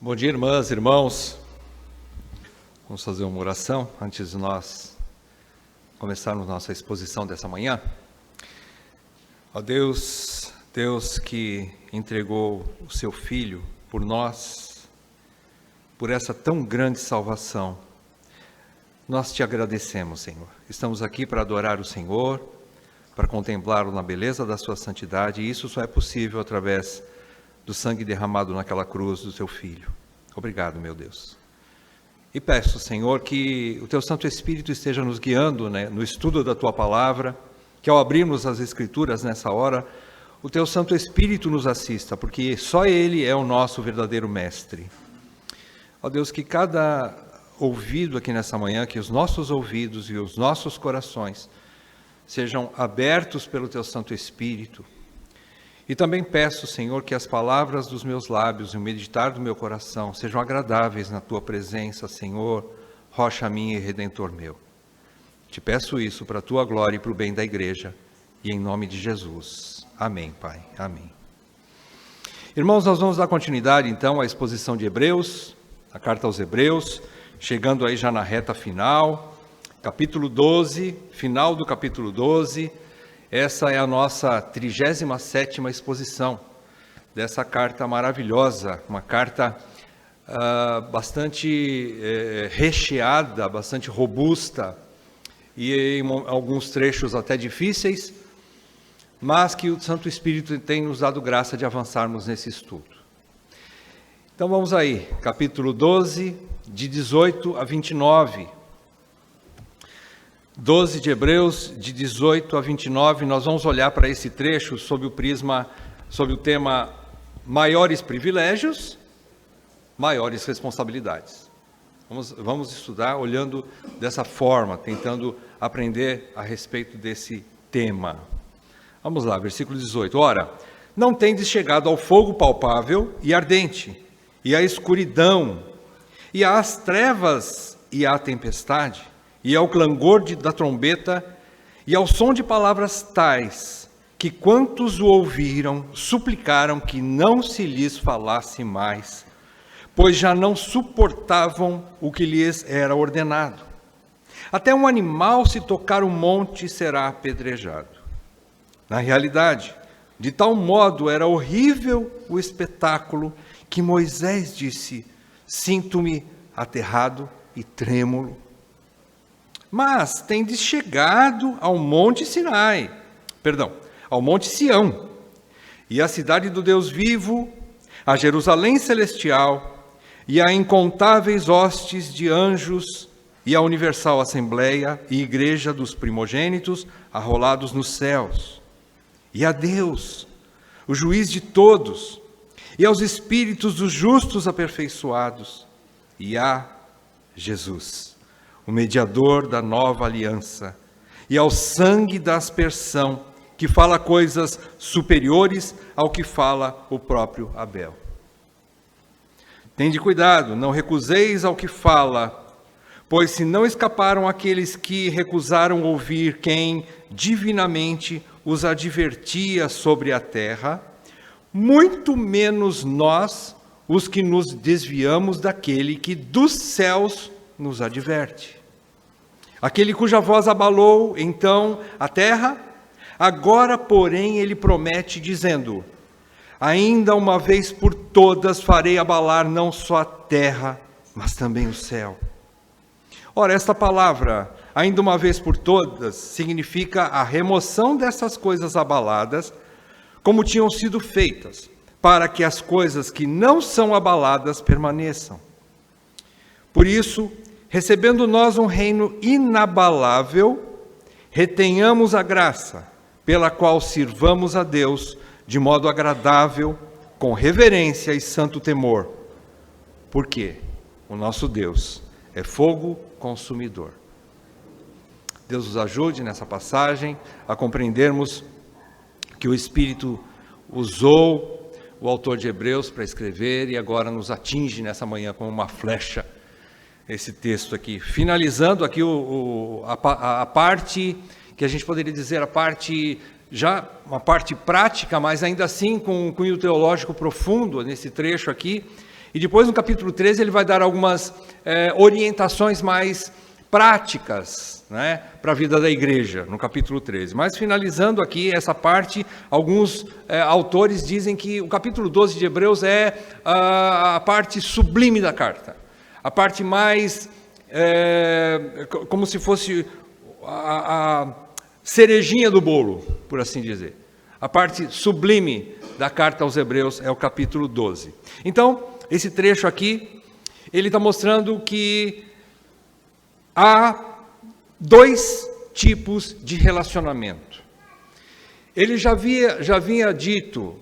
Bom dia, irmãs, irmãos. Vamos fazer uma oração antes de nós começarmos nossa exposição dessa manhã. Ó Deus, Deus que entregou o seu Filho por nós, por essa tão grande salvação, nós te agradecemos, Senhor. Estamos aqui para adorar o Senhor, para contemplá-lo na beleza da sua santidade, e isso só é possível através do sangue derramado naquela cruz do teu Filho. Obrigado, meu Deus. E peço, Senhor, que o teu Santo Espírito esteja nos guiando, no estudo da tua palavra, que ao abrirmos as Escrituras nessa hora, o teu Santo Espírito nos assista, porque só Ele é o nosso verdadeiro mestre. Ó Deus, que cada ouvido aqui nessa manhã, que os nossos ouvidos e os nossos corações sejam abertos pelo teu Santo Espírito. E também peço, Senhor, que as palavras dos meus lábios e o meditar do meu coração sejam agradáveis na tua presença, Senhor, rocha minha e redentor meu. Te peço isso para a tua glória e para o bem da igreja, e em nome de Jesus. Amém, Pai. Amém. Irmãos, nós vamos dar continuidade, então, à exposição de Hebreus, a carta aos Hebreus, chegando aí já na reta final, capítulo 12, final do capítulo 12, essa é a nossa 37ª exposição dessa carta maravilhosa, uma carta bastante recheada, bastante robusta, e em alguns trechos até difíceis, mas que o Santo Espírito tem nos dado graça de avançarmos nesse estudo. Então vamos aí, capítulo 12, de 18 a 29. 12 de Hebreus, de 18 a 29, nós vamos olhar para esse trecho sob o tema maiores privilégios, maiores responsabilidades. Vamos estudar olhando dessa forma, tentando aprender a respeito desse tema. Vamos lá, versículo 18. Ora, não tendes chegado ao fogo palpável e ardente, e à escuridão, e às trevas e à tempestade, e ao clangor da trombeta, e ao som de palavras tais, que quantos o ouviram, suplicaram que não se lhes falasse mais, pois já não suportavam o que lhes era ordenado. Até um animal, se tocar o monte, será apedrejado. Na realidade, de tal modo era horrível o espetáculo, que Moisés disse: sinto-me aterrado e trêmulo. Mas tendes chegado ao monte ao monte Sião, e à cidade do Deus vivo, a Jerusalém celestial, e a incontáveis hostes de anjos, e a universal assembleia e igreja dos primogênitos arrolados nos céus, e a Deus, o juiz de todos, e aos espíritos dos justos aperfeiçoados, e a Jesus, o mediador da nova aliança, e ao sangue da aspersão, que fala coisas superiores ao que fala o próprio Abel. Tende cuidado, não recuseis ao que fala, pois se não escaparam aqueles que recusaram ouvir quem divinamente os advertia sobre a terra, muito menos nós, os que nos desviamos daquele que dos céus nos adverte. Aquele cuja voz abalou, então, a terra, agora, porém, ele promete, dizendo: ainda uma vez por todas farei abalar não só a terra, mas também o céu. Ora, esta palavra, ainda uma vez por todas, significa a remoção dessas coisas abaladas, como tinham sido feitas, para que as coisas que não são abaladas permaneçam. Por isso, recebendo nós um reino inabalável, retenhamos a graça, pela qual sirvamos a Deus de modo agradável, com reverência e santo temor. Porque o nosso Deus é fogo consumidor. Deus nos ajude nessa passagem a compreendermos que o Espírito usou o autor de Hebreus para escrever e agora nos atinge nessa manhã como uma flecha. Esse texto aqui, finalizando aqui a parte que a gente poderia dizer, uma parte prática, mas ainda assim com um cunho teológico profundo nesse trecho aqui, E depois, no capítulo 13, ele vai dar algumas orientações mais práticas, né, para a vida da igreja, no capítulo 13. Mas, finalizando aqui essa parte, alguns autores dizem que o capítulo 12 de Hebreus é a parte sublime da carta. A parte mais, como se fosse a cerejinha do bolo, por assim dizer. A parte sublime da carta aos Hebreus é o capítulo 12. Então, esse trecho aqui, ele está mostrando que há dois tipos de relacionamento. Ele já havia dito,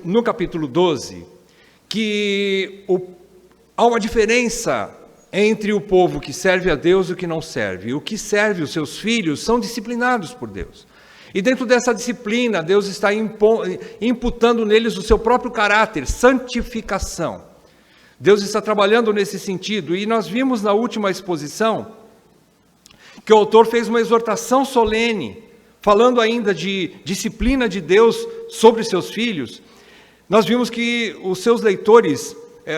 no capítulo 12, que há uma diferença entre o povo que serve a Deus e o que não serve. O que serve os seus filhos são disciplinados por Deus. E dentro dessa disciplina, Deus está imputando neles o seu próprio caráter, santificação. Deus está trabalhando nesse sentido. E nós vimos na última exposição que o autor fez uma exortação solene, falando ainda de disciplina de Deus sobre seus filhos. Nós vimos que os seus leitores,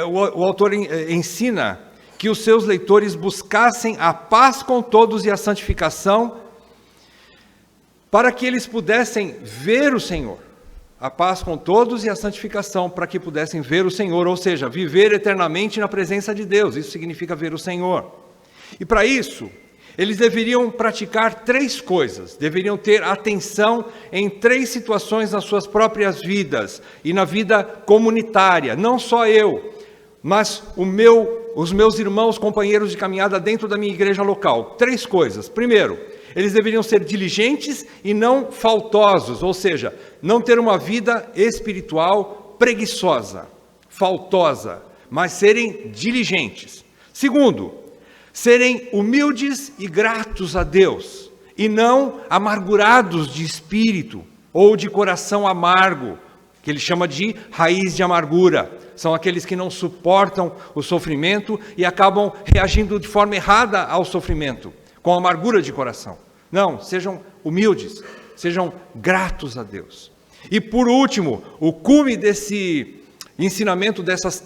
o autor ensina que os seus leitores buscassem a paz com todos e a santificação, para que eles pudessem ver o Senhor. A paz com todos e a santificação, para que pudessem ver o Senhor, ou seja, viver eternamente na presença de Deus. Isso significa ver o Senhor. E para isso, eles deveriam praticar três coisas, deveriam ter atenção em três situações nas suas próprias vidas e na vida comunitária. Não só eu, mas os meus irmãos, companheiros de caminhada dentro da minha igreja local. Três coisas. Primeiro, eles deveriam ser diligentes e não faltosos, ou seja, não ter uma vida espiritual preguiçosa, faltosa, mas serem diligentes. Segundo, serem humildes e gratos a Deus, e não amargurados de espírito ou de coração amargo, que ele chama de raiz de amargura. São aqueles que não suportam o sofrimento e acabam reagindo de forma errada ao sofrimento, com amargura de coração. Não, sejam humildes, sejam gratos a Deus. E por último, o cume desse ensinamento, desses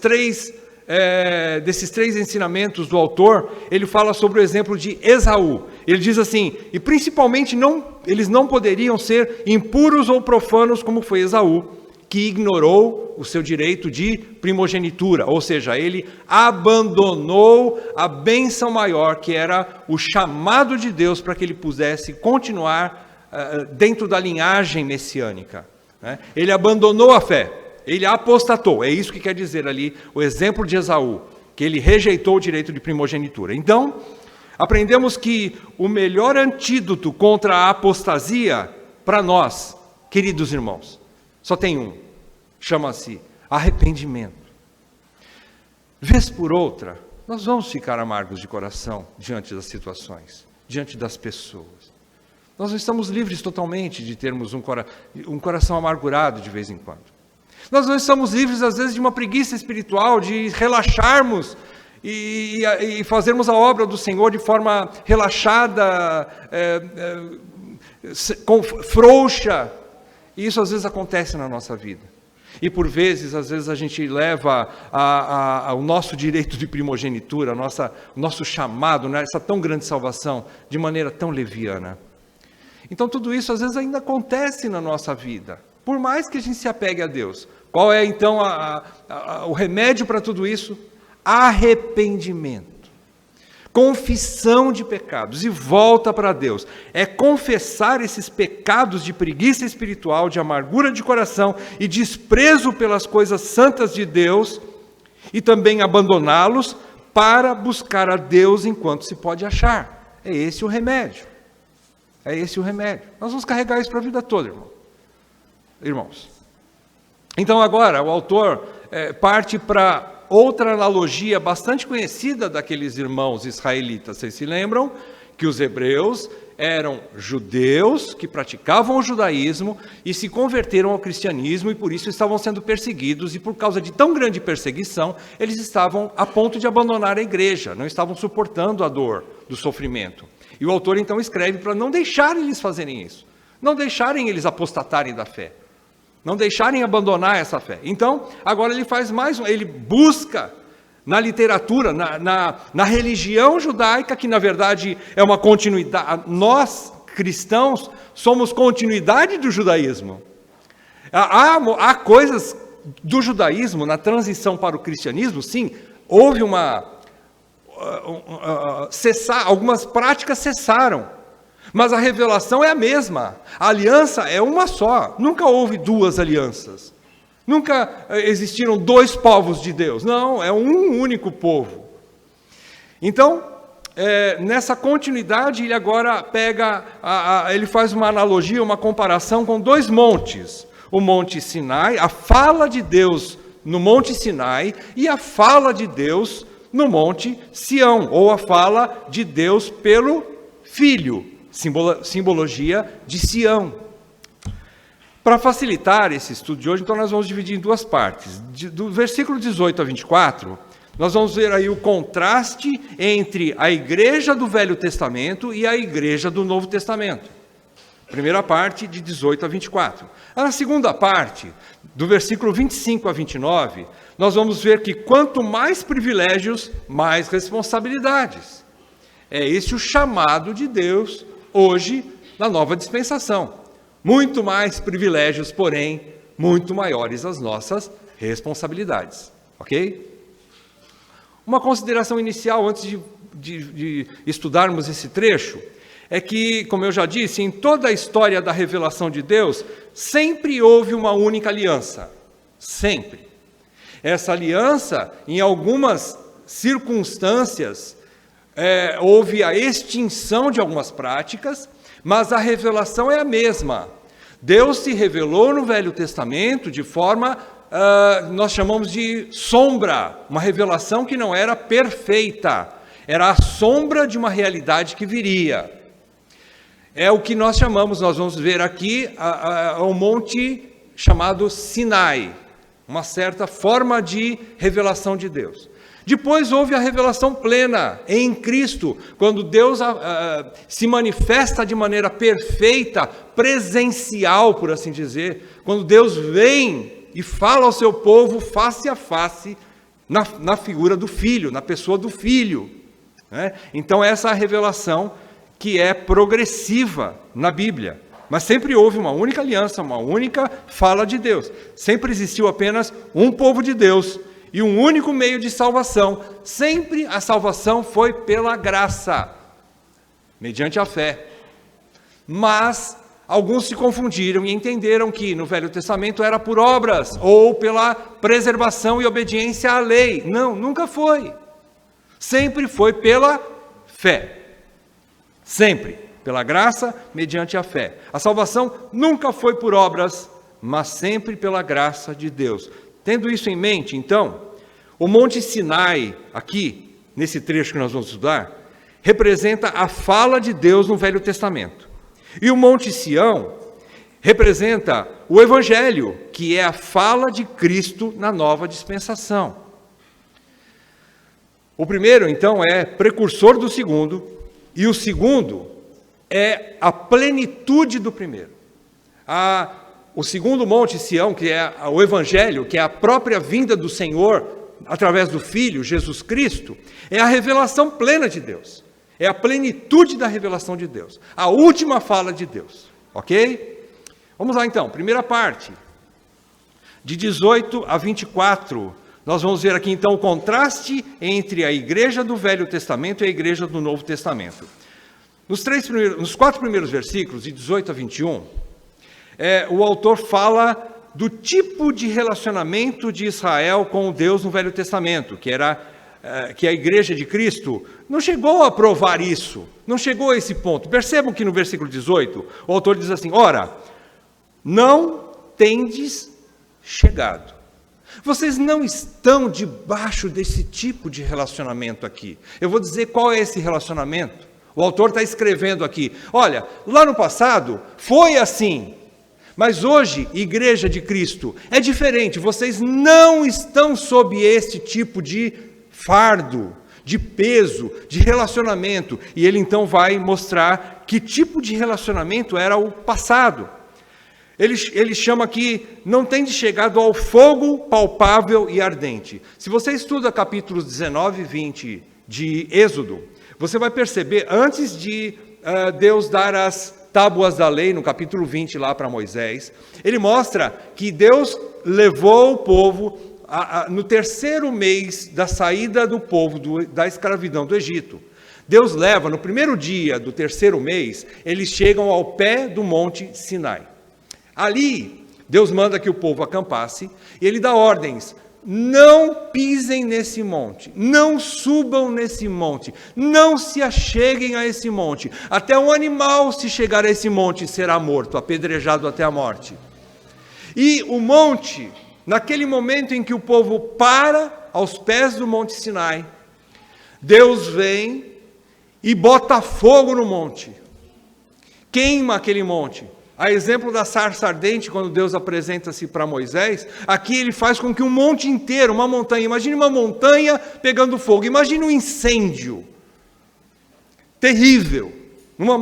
três ensinamentos do autor, ele fala sobre o exemplo de Esaú. Ele diz assim, e principalmente eles não poderiam ser impuros ou profanos como foi Esaú, que ignorou o seu direito de primogenitura, ou seja, ele abandonou a bênção maior, que era o chamado de Deus para que ele pudesse continuar dentro da linhagem messiânica. Né? Ele abandonou a fé. Ele apostatou, é isso que quer dizer ali o exemplo de Esaú, que ele rejeitou o direito de primogenitura. Então, aprendemos que o melhor antídoto contra a apostasia, para nós, queridos irmãos, só tem um, chama-se arrependimento. Vez por outra, nós vamos ficar amargos de coração diante das situações, diante das pessoas. Nós não estamos livres totalmente de termos um coração amargurado de vez em quando. Nós não estamos livres, às vezes, de uma preguiça espiritual, de relaxarmos e fazermos a obra do Senhor de forma relaxada, frouxa. E isso, às vezes, acontece na nossa vida. E, por vezes, às vezes, a gente leva o nosso direito de primogenitura, o nosso chamado, né, essa tão grande salvação, de maneira tão leviana. Então, tudo isso, às vezes, ainda acontece na nossa vida, por mais que a gente se apegue a Deus. Qual é, então, o remédio para tudo isso? Arrependimento. Confissão de pecados e volta para Deus. É confessar esses pecados de preguiça espiritual, de amargura de coração e desprezo pelas coisas santas de Deus e também abandoná-los para buscar a Deus enquanto se pode achar. É esse o remédio. É esse o remédio. Nós vamos carregar isso para a vida toda, irmãos. Então agora o autor parte para outra analogia bastante conhecida daqueles irmãos israelitas. Vocês se lembram que os hebreus eram judeus que praticavam o judaísmo e se converteram ao cristianismo e por isso estavam sendo perseguidos, e por causa de tão grande perseguição, eles estavam a ponto de abandonar a igreja, não estavam suportando a dor do sofrimento. E o autor então escreve para não deixarem eles fazerem isso, não deixarem eles apostatarem da fé. não deixarem abandonar essa fé. Então, agora ele faz ele busca na literatura, na religião judaica, que na verdade é uma continuidade. Nós, cristãos, somos continuidade do judaísmo. Há coisas do judaísmo, na transição para o cristianismo, sim, houve algumas práticas cessaram, mas a revelação é a mesma, a aliança é uma só, nunca houve duas alianças, nunca existiram dois povos de Deus, não, é um único povo. Então, nessa continuidade, ele agora pega, ele faz uma analogia, uma comparação com dois montes, o Monte Sinai, a fala de Deus no Monte Sinai e a fala de Deus no Monte Sião, ou a fala de Deus pelo Filho, simbologia de Sião. Para facilitar esse estudo de hoje, então nós vamos dividir em duas partes. Do versículo 18 a 24, nós vamos ver aí o contraste entre a igreja do Velho Testamento e a igreja do Novo Testamento. Primeira parte, de 18 a 24. Na segunda parte, do versículo 25 a 29, nós vamos ver que quanto mais privilégios, mais responsabilidades. É esse o chamado de Deus hoje na nova dispensação. Muito mais privilégios, porém, muito maiores as nossas responsabilidades. Ok? Uma consideração inicial antes de estudarmos esse trecho é que, como eu já disse, em toda a história da revelação de Deus, sempre houve uma única aliança. Sempre. Essa aliança, em algumas circunstâncias, houve a extinção de algumas práticas, mas a revelação é a mesma. Deus se revelou no Velho Testamento de forma, nós chamamos de sombra, uma revelação que não era perfeita, era a sombra de uma realidade que viria. É o que nós chamamos, nós vamos ver aqui, o monte chamado Sinai, uma certa forma de revelação de Deus. Depois houve a revelação plena em Cristo, quando Deus se manifesta de maneira perfeita, presencial, por assim dizer, quando Deus vem e fala ao seu povo face a face, na figura do Filho, na pessoa do Filho. Né? Então essa é a revelação que é progressiva na Bíblia, mas sempre houve uma única aliança, uma única fala de Deus. Sempre existiu apenas um povo de Deus e um único meio de salvação. Sempre a salvação foi pela graça, mediante a fé. Mas alguns se confundiram e entenderam que no Velho Testamento era por obras ou pela preservação e obediência à lei. Não, nunca foi. Sempre foi pela fé. Sempre, pela graça, mediante a fé. A salvação nunca foi por obras, mas sempre pela graça de Deus. Tendo isso em mente, então, o Monte Sinai, aqui, nesse trecho que nós vamos estudar, representa a fala de Deus no Velho Testamento. E o Monte Sião representa o Evangelho, que é a fala de Cristo na nova dispensação. O primeiro, então, é precursor do segundo, e o segundo é a plenitude do primeiro. O segundo Monte Sião, que é o Evangelho, que é a própria vinda do Senhor, através do Filho, Jesus Cristo, é a revelação plena de Deus. É a plenitude da revelação de Deus. A última fala de Deus. Ok? Vamos lá então, primeira parte. De 18 a 24, nós vamos ver aqui então o contraste entre a igreja do Velho Testamento e a igreja do Novo Testamento. Nos 4 primeiros versículos, de 18 a 21, o autor fala do tipo de relacionamento de Israel com Deus no Velho Testamento, que a igreja de Cristo não chegou a provar isso, não chegou a esse ponto. Percebam que no versículo 18, o autor diz assim: ora, não tendes chegado. Vocês não estão debaixo desse tipo de relacionamento aqui. Eu vou dizer qual é esse relacionamento. O autor está escrevendo aqui: olha, lá no passado foi assim, mas hoje, igreja de Cristo, é diferente. Vocês não estão sob este tipo de fardo, de peso, de relacionamento. E ele então vai mostrar que tipo de relacionamento era o passado. Ele chama aqui, não tende chegado ao fogo palpável e ardente. Se você estuda capítulos 19 e 20 de Êxodo, você vai perceber, antes de Deus dar as tábuas da lei, no capítulo 20 lá para Moisés, ele mostra que Deus levou o povo no terceiro mês da saída do povo da escravidão do Egito. Deus leva, no primeiro dia do terceiro mês, eles chegam ao pé do monte Sinai. Ali, Deus manda que o povo acampasse, e ele dá ordens: não pisem nesse monte, não subam nesse monte, não se acheguem a esse monte, até um animal se chegar a esse monte será morto, apedrejado até a morte. E o monte, naquele momento em que o povo para aos pés do monte Sinai, Deus vem e bota fogo no monte, queima aquele monte. A exemplo da sarça ardente, quando Deus apresenta-se para Moisés, aqui ele faz com que um monte inteiro, uma montanha, imagine uma montanha pegando fogo, imagine um incêndio terrível, uma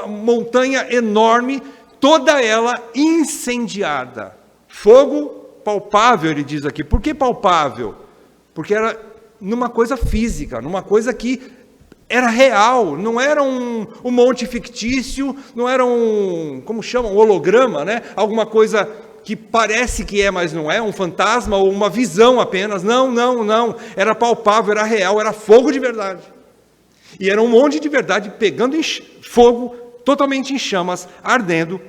montanha enorme, toda ela incendiada. Fogo palpável, ele diz aqui. Por que palpável? Porque era numa coisa física, numa coisa que era real, não era um monte fictício, não era como chama, um holograma, né? Alguma coisa que parece que é, mas não é, um fantasma ou uma visão apenas. Não, era palpável, era real, era fogo de verdade. E era um monte de verdade pegando fogo, totalmente em chamas, ardendo.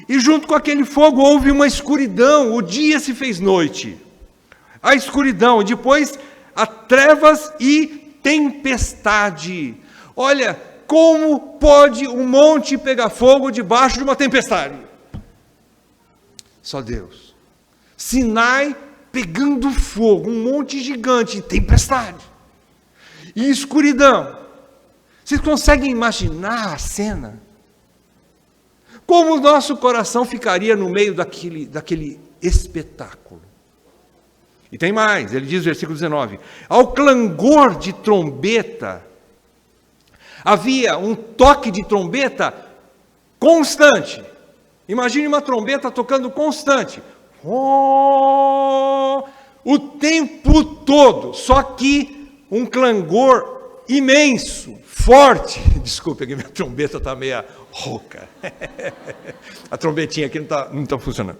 E junto com aquele fogo houve uma escuridão, o dia se fez noite. A escuridão, depois a trevas e tempestade. Olha, como pode um monte pegar fogo debaixo de uma tempestade? Só Deus. Sinai pegando fogo, um monte gigante, tempestade. E escuridão. Vocês conseguem imaginar a cena? Como o nosso coração ficaria no meio daquele espetáculo? E tem mais, ele diz no versículo 19: ao clangor de trombeta, havia um toque de trombeta constante. Imagine uma trombeta tocando constante. O tempo todo, só que um clangor imenso, forte. Desculpe, que minha trombeta está meio rouca. A trombetinha aqui não está funcionando.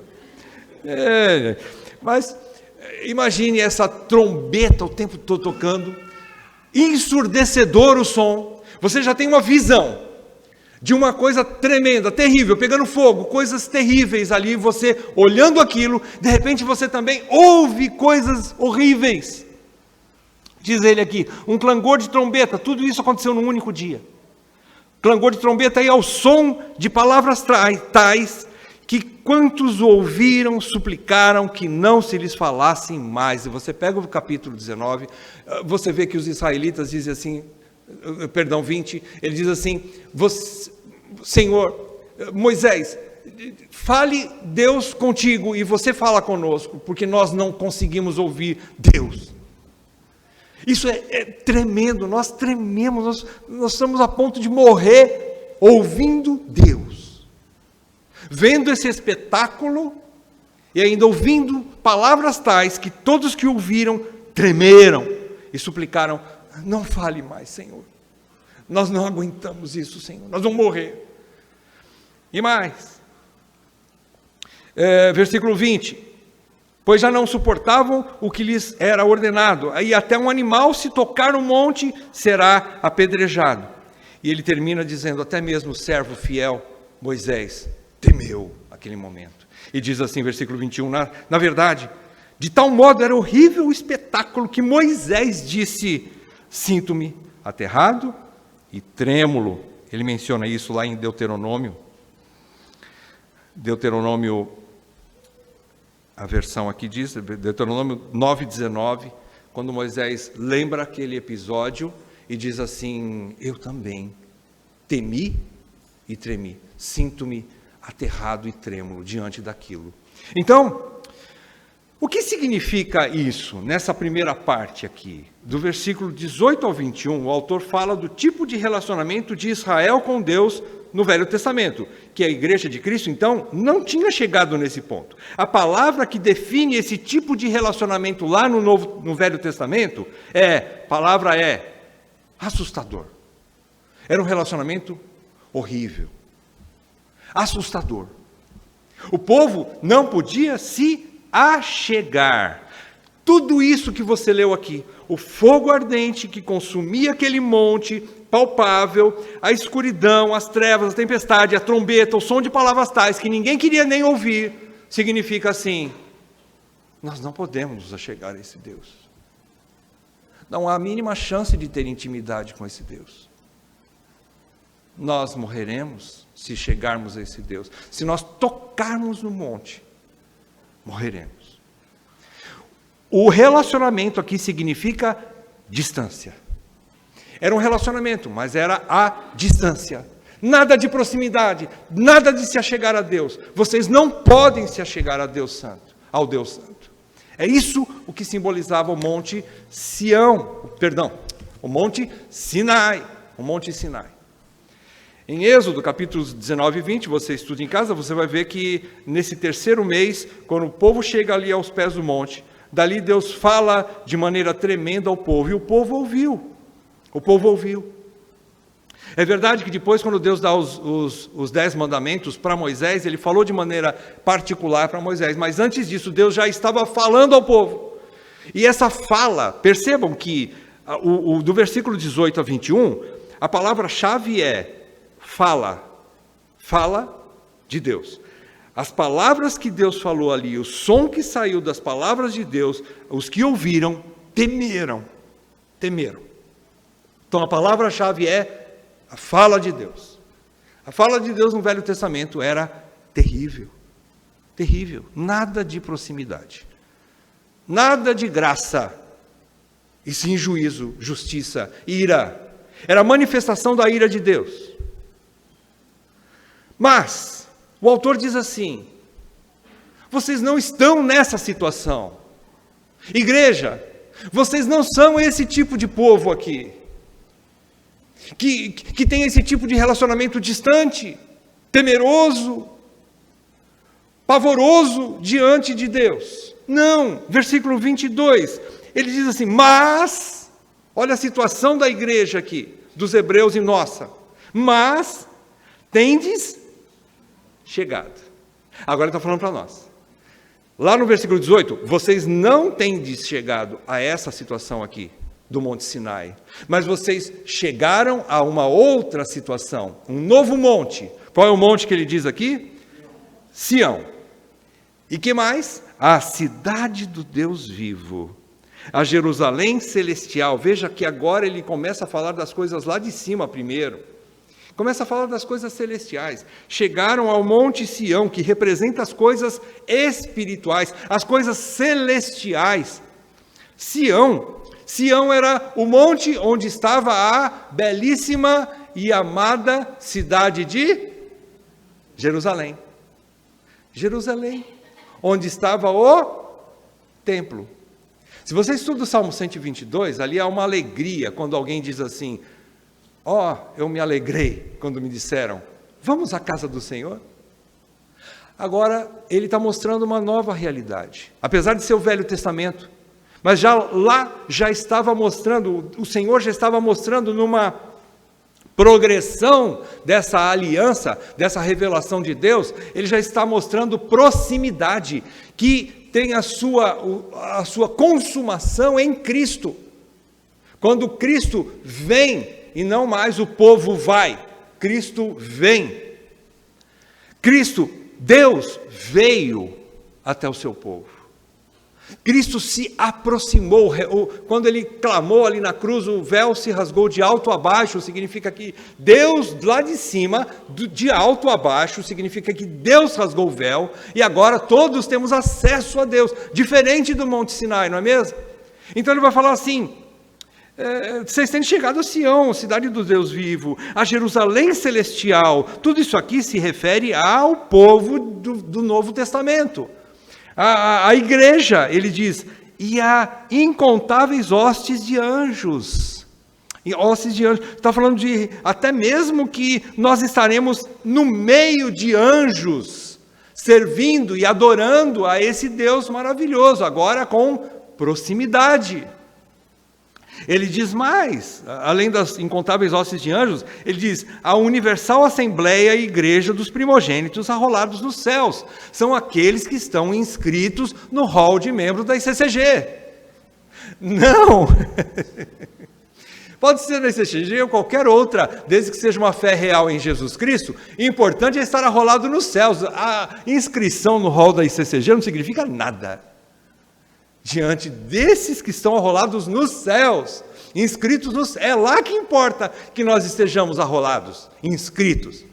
Mas imagine essa trombeta o tempo todo tocando, ensurdecedor o som. Você já tem uma visão de uma coisa tremenda, terrível, pegando fogo, coisas terríveis ali, você olhando aquilo, de repente você também ouve coisas horríveis. Diz ele aqui, um clangor de trombeta, tudo isso aconteceu num único dia. Clangor de trombeta e ao som de palavras tais que quantos ouviram suplicaram que não se lhes falassem mais. E você pega o capítulo 19, você vê que os israelitas dizem assim, 20, ele diz assim: Senhor, Moisés, fale Deus contigo e você fala conosco, porque nós não conseguimos ouvir Deus. Isso é tremendo, nós trememos, nós estamos a ponto de morrer ouvindo Deus, vendo esse espetáculo e ainda ouvindo palavras tais que todos que ouviram tremeram e suplicaram: não fale mais, Senhor, nós não aguentamos isso, Senhor, nós vamos morrer. E mais, versículo 20, pois já não suportavam o que lhes era ordenado, aí até um animal se tocar no monte será apedrejado. E ele termina dizendo, até mesmo o servo fiel, Moisés, temeu aquele momento. E diz assim, versículo 21, na verdade, de tal modo era horrível o espetáculo que Moisés disse, sinto-me aterrado e trêmulo. Ele menciona isso lá em Deuteronômio, a versão aqui diz, Deuteronômio 9:19, quando Moisés lembra aquele episódio e diz assim, eu também temi e tremi, sinto-me aterrado e trêmulo diante daquilo. Então, o que significa isso? Nessa primeira parte aqui, do versículo 18 ao 21, o autor fala do tipo de relacionamento de Israel com Deus no Velho Testamento, que a igreja de Cristo, então, não tinha chegado nesse ponto. A palavra que define esse tipo de relacionamento lá no Velho Testamento palavra é assustador. Era um relacionamento horrível, assustador. O povo não podia se achegar. Tudo isso que você leu aqui, o fogo ardente que consumia aquele monte palpável, a escuridão, as trevas, a tempestade, a trombeta, o som de palavras tais que ninguém queria nem ouvir, significa assim: nós não podemos nos achegar a esse Deus. Não há a mínima chance de ter intimidade com esse Deus. Nós morreremos se chegarmos a esse Deus. Se nós tocarmos no monte, morreremos. O relacionamento aqui significa distância. Era um relacionamento, mas era a distância. Nada de proximidade, nada de se achegar a Deus. Vocês não podem se achegar a Deus Santo, ao Deus Santo. É isso o que simbolizava o Monte o Monte Sinai, o Monte Sinai. Em Êxodo, capítulos 19 e 20, você estuda em casa, você vai ver que nesse terceiro mês, quando o povo chega ali aos pés do monte, dali Deus fala de maneira tremenda ao povo, e o povo ouviu. O povo ouviu. É verdade que depois, quando Deus dá os 10 mandamentos para Moisés, ele falou de maneira particular para Moisés, mas antes disso, Deus já estava falando ao povo. E essa fala, percebam que do versículo 18 a 21, a palavra-chave é fala de Deus. As palavras que Deus falou ali, o som que saiu das palavras de Deus, os que ouviram, temeram. Então a palavra-chave é a fala de Deus. A fala de Deus no Velho Testamento era terrível. Nada de proximidade. Nada de graça. E sim juízo, justiça, ira. Era a manifestação da ira de Deus. Mas o autor diz assim: vocês não estão nessa situação. Igreja, vocês não são esse tipo de povo aqui, que tem esse tipo de relacionamento distante, temeroso, pavoroso diante de Deus. Não, versículo 22, ele diz assim: mas, olha a situação da igreja aqui, dos hebreus e nossa, mas tendes chegado. Agora ele está falando para nós. Lá no versículo 18, vocês não tendes chegado a essa situação aqui, do Monte Sinai, mas vocês chegaram a uma outra situação, um novo monte. Qual é o monte que ele diz aqui? Sião. E que mais? A cidade do Deus vivo, a Jerusalém celestial. Veja que agora ele começa a falar das coisas lá de cima primeiro. Começa a falar das coisas celestiais. Chegaram ao Monte Sião, que representa as coisas espirituais, as coisas celestiais. Sião era o monte onde estava a belíssima e amada cidade de Jerusalém. Jerusalém, onde estava o templo. Se você estuda o Salmo 122, ali há uma alegria quando alguém diz assim: eu me alegrei quando me disseram, vamos à casa do Senhor. Agora, ele está mostrando uma nova realidade, apesar de ser o Velho Testamento, mas já estava mostrando, o Senhor já estava mostrando numa progressão dessa aliança, dessa revelação de Deus, ele já está mostrando proximidade, que tem a sua consumação em Cristo. Quando Cristo vem, e não mais o povo vai, Cristo vem. Deus veio até o seu povo. Cristo se aproximou. Quando ele clamou ali na cruz, o véu se rasgou de alto a baixo, significa que Deus lá de cima, de alto a baixo, significa que Deus rasgou o véu, e agora todos temos acesso a Deus, diferente do Monte Sinai, não é mesmo? Então ele vai falar assim: vocês têm chegado a Sião, cidade do Deus vivo, a Jerusalém celestial. Tudo isso aqui se refere ao povo do Novo Testamento. A igreja, ele diz, e a incontáveis hostes de anjos. Em hostes de anjos. Está falando de até mesmo que nós estaremos no meio de anjos, servindo e adorando a esse Deus maravilhoso, agora com proximidade. Ele diz mais, além das incontáveis hostes de anjos, ele diz, a universal assembleia e igreja dos primogênitos arrolados nos céus, são aqueles que estão inscritos no hall de membros da ICCG. Não! Pode ser da ICCG ou qualquer outra, desde que seja uma fé real em Jesus Cristo, o importante é estar arrolado nos céus. A inscrição no hall da ICCG não significa nada diante desses que estão arrolados nos céus, inscritos nos céus. É lá que importa que nós estejamos arrolados, inscritos.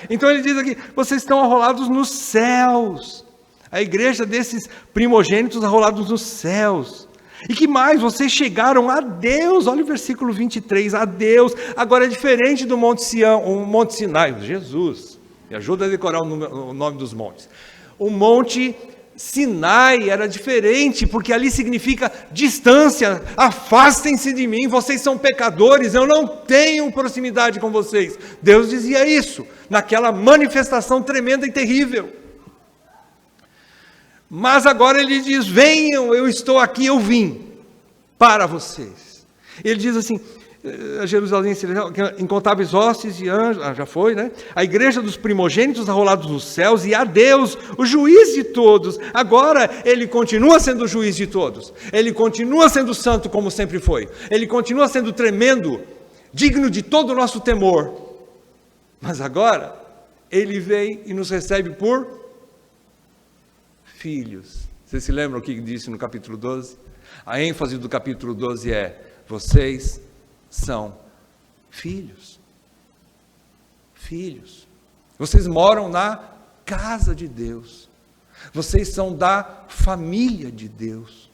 Então ele diz aqui, vocês estão arrolados nos céus, a igreja desses primogênitos arrolados nos céus. E que mais? Vocês chegaram a Deus, olha o versículo 23, a Deus. Agora é diferente do Monte Sião, o Monte Sinai, Jesus, me ajuda a decorar o nome dos montes. O Monte Sinai era diferente, porque ali significa distância, afastem-se de mim, vocês são pecadores, eu não tenho proximidade com vocês. Deus dizia isso, naquela manifestação tremenda e terrível. Mas agora ele diz, venham, eu estou aqui, eu vim para vocês. Ele diz assim, a Jerusalém, incontáveis hostes e anjos, já foi, né? A igreja dos primogênitos arrolados nos céus e a Deus, o juiz de todos. Agora ele continua sendo o juiz de todos. Ele continua sendo santo como sempre foi. Ele continua sendo tremendo, digno de todo o nosso temor. Mas agora ele vem e nos recebe por filhos. Vocês se lembram o que disse no capítulo 12? A ênfase do capítulo 12 é, vocês são filhos. Filhos. Vocês moram na casa de Deus. Vocês são da família de Deus.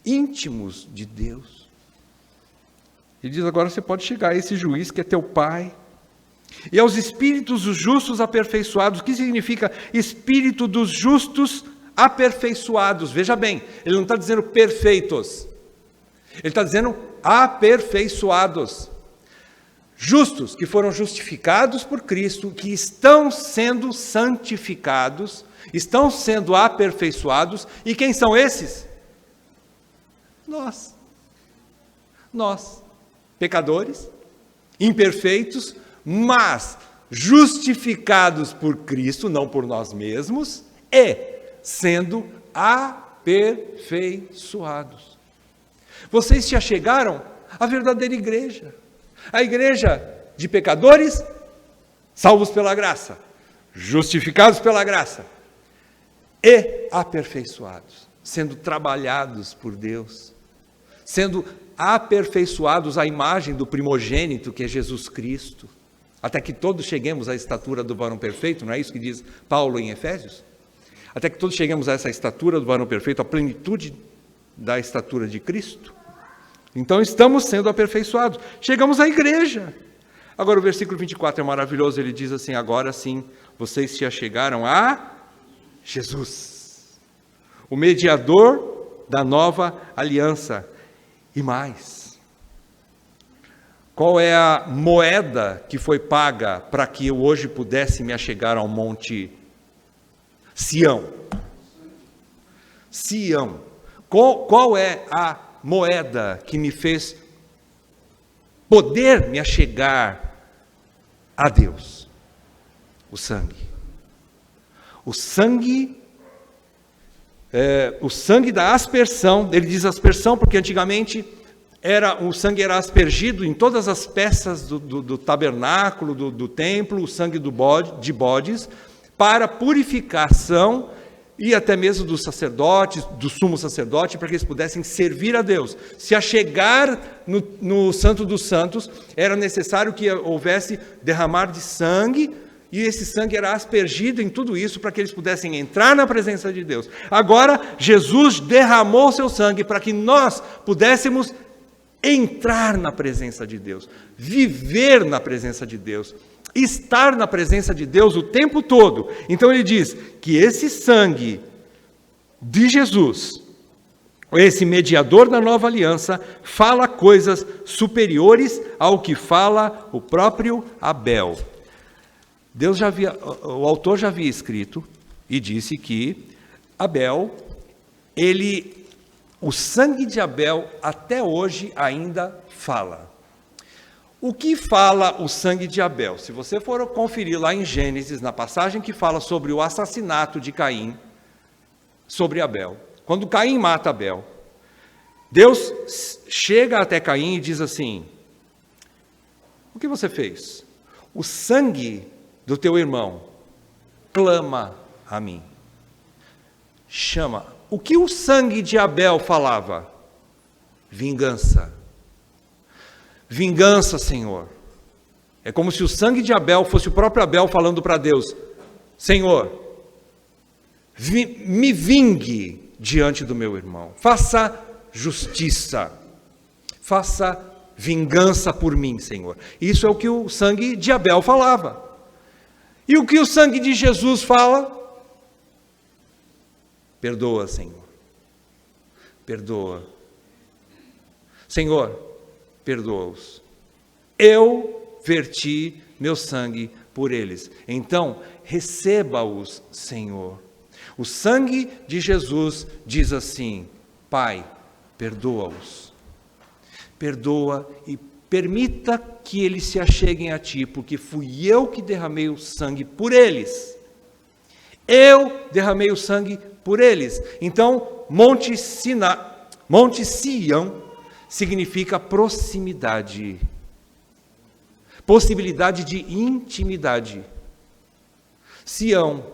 Íntimos de Deus. Ele diz, agora você pode chegar a esse juiz que é teu pai. E aos espíritos dos justos aperfeiçoados. O que significa espírito dos justos aperfeiçoados? Veja bem, ele não está dizendo perfeitos. Ele está dizendo aperfeiçoados. Justos, que foram justificados por Cristo, que estão sendo santificados, estão sendo aperfeiçoados. E quem são esses? Nós. Nós, pecadores, imperfeitos, mas justificados por Cristo, não por nós mesmos, e sendo aperfeiçoados. Vocês se achegaram à verdadeira igreja, a igreja de pecadores, salvos pela graça, justificados pela graça, e aperfeiçoados, sendo trabalhados por Deus, sendo aperfeiçoados à imagem do primogênito que é Jesus Cristo, até que todos cheguemos à estatura do varão perfeito, não é isso que diz Paulo em Efésios? Até que todos cheguemos a essa estatura do varão perfeito, a plenitude da estatura de Cristo. Então estamos sendo aperfeiçoados. Chegamos à igreja. Agora o versículo 24 é maravilhoso, ele diz assim, agora sim, vocês se achegaram a Jesus, o mediador da nova aliança. E mais, qual é a moeda que foi paga para que eu hoje pudesse me achegar ao monte Sião? Sião. Qual é a moeda que me fez poder me achegar a Deus? O sangue. O sangue da aspersão. Ele diz aspersão porque antigamente o sangue era aspergido em todas as peças do tabernáculo, do templo, o sangue de bodes, para purificação e até mesmo dos sacerdotes, do sumo sacerdote, para que eles pudessem servir a Deus. Se achegar no Santo dos Santos, era necessário que houvesse derramar de sangue, e esse sangue era aspergido em tudo isso para que eles pudessem entrar na presença de Deus. Agora, Jesus derramou seu sangue para que nós pudéssemos entrar na presença de Deus, viver na presença de Deus, estar na presença de Deus o tempo todo. Então ele diz que esse sangue de Jesus esse mediador da nova aliança, fala coisas superiores ao que fala o próprio Abel. O autor já havia escrito e disse que Abel, o sangue de Abel até hoje ainda fala. O que fala o sangue de Abel? Se você for conferir lá em Gênesis, na passagem que fala sobre o assassinato de Caim, sobre Abel. Quando Caim mata Abel, Deus chega até Caim e diz assim: o que você fez? O sangue do teu irmão clama a mim. Chama. O que o sangue de Abel falava? Vingança. Vingança, Senhor. É como se o sangue de Abel fosse o próprio Abel falando para Deus: Senhor, me vingue diante do meu irmão. Faça justiça. Faça vingança por mim, Senhor. Isso é o que o sangue de Abel falava. E o que o sangue de Jesus fala? Perdoa, Senhor. Perdoa. Senhor, perdoa-os. Eu verti meu sangue por eles. Então, receba-os, Senhor. O sangue de Jesus diz assim: Pai, perdoa-os. Perdoa e permita que eles se acheguem a Ti, porque fui eu que derramei o sangue por eles. Eu derramei o sangue por eles. Então, Monte Sião significa proximidade, possibilidade de intimidade. Sião,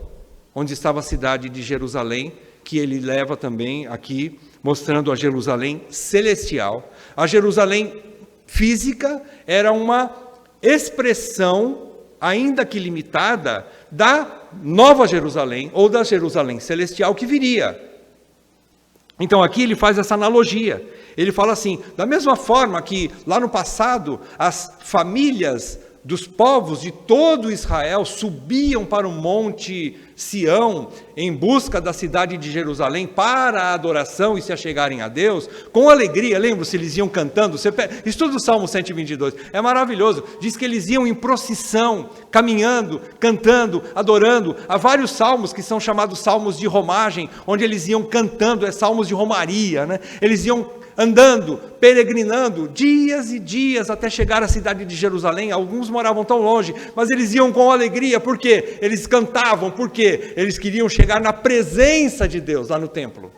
onde estava a cidade de Jerusalém, que ele leva também aqui, mostrando a Jerusalém celestial. A Jerusalém física era uma expressão, ainda que limitada, da Nova Jerusalém, ou da Jerusalém celestial que viria. Então aqui ele faz essa analogia. Ele fala assim: da mesma forma que lá no passado as famílias dos povos de todo Israel subiam para o monte Sião em busca da cidade de Jerusalém para a adoração e se achegarem a Deus, com alegria. Lembra-se, eles iam cantando. Estuda o Salmo 122, é maravilhoso. Diz que eles iam em procissão, caminhando, cantando, adorando. Há vários salmos que são chamados salmos de romagem, onde eles iam cantando, salmos de romaria, né? Eles iam andando, peregrinando, dias e dias até chegar à cidade de Jerusalém. Alguns moravam tão longe, mas eles iam com alegria, porque eles cantavam, porque eles queriam chegar na presença de Deus, lá no templo,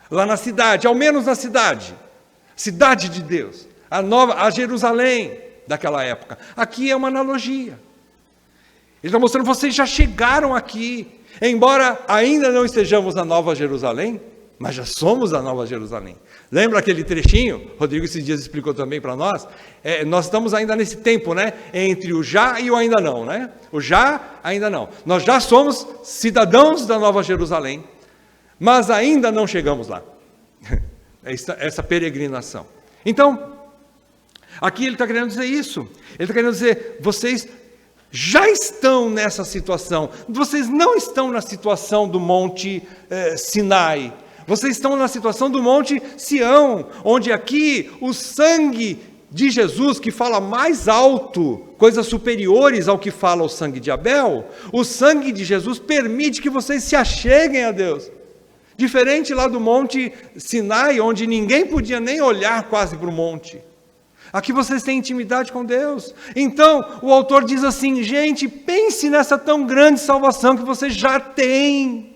lá na cidade, ao menos na cidade de Deus, a Jerusalém daquela época. Aqui é uma analogia. Ele está mostrando: vocês já chegaram aqui, embora ainda não estejamos na Nova Jerusalém, mas já somos a Nova Jerusalém. Lembra aquele trechinho? Rodrigo esses dias explicou também para nós. Nós estamos ainda nesse tempo, né? Entre o já e o ainda não, né? O já, ainda não. Nós já somos cidadãos da Nova Jerusalém, mas ainda não chegamos lá. Essa peregrinação. Então, aqui ele está querendo dizer isso. Ele está querendo dizer: vocês já estão nessa situação. Vocês não estão na situação do Monte Sinai. Vocês estão na situação do Monte Sião, onde aqui o sangue de Jesus, que fala mais alto, coisas superiores ao que fala o sangue de Abel, o sangue de Jesus permite que vocês se acheguem a Deus. Diferente lá do Monte Sinai, onde ninguém podia nem olhar quase para o monte. Aqui vocês têm intimidade com Deus. Então, o autor diz assim: gente, pense nessa tão grande salvação que vocês já têm.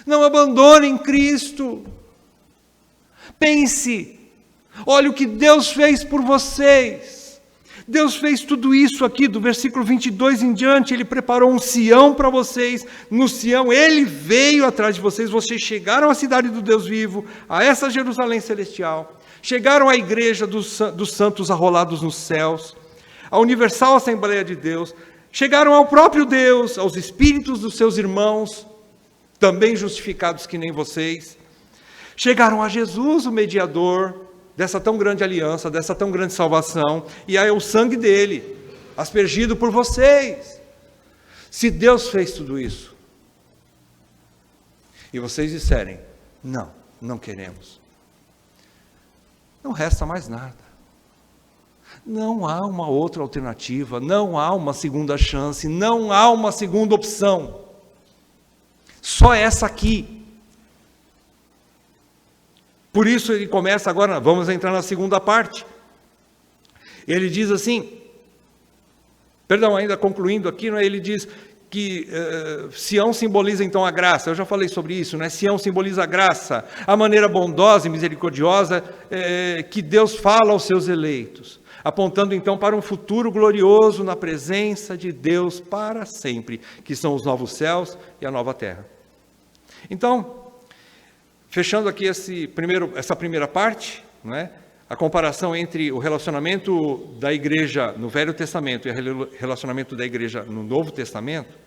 Não abandonem Cristo. Pense, olha o que Deus fez por vocês. Deus fez tudo isso aqui, do versículo 22 em diante. Ele preparou um Sião para vocês. No Sião Ele veio atrás de vocês. Vocês chegaram à cidade do Deus vivo, a essa Jerusalém celestial. Chegaram à igreja dos santos arrolados nos céus, à universal Assembleia de Deus. Chegaram ao próprio Deus, aos espíritos dos seus irmãos, também justificados que nem vocês. Chegaram a Jesus, o mediador dessa tão grande aliança, dessa tão grande salvação, e aí o sangue dele, aspergido por vocês. Se Deus fez tudo isso, e vocês disserem: não, não queremos, não resta mais nada. Não há uma outra alternativa, não há uma segunda chance, não há uma segunda opção. Só essa aqui. Por isso ele começa agora, vamos entrar na segunda parte. Ele diz assim, perdão, ainda concluindo aqui, ele diz que Sião simboliza então a graça. Eu já falei sobre isso, né? Sião simboliza a graça, a maneira bondosa e misericordiosa que Deus fala aos seus eleitos, apontando então para um futuro glorioso na presença de Deus para sempre, que são os novos céus e a nova terra. Então, fechando aqui essa primeira parte, né, a comparação entre o relacionamento da igreja no Velho Testamento e o relacionamento da igreja no Novo Testamento,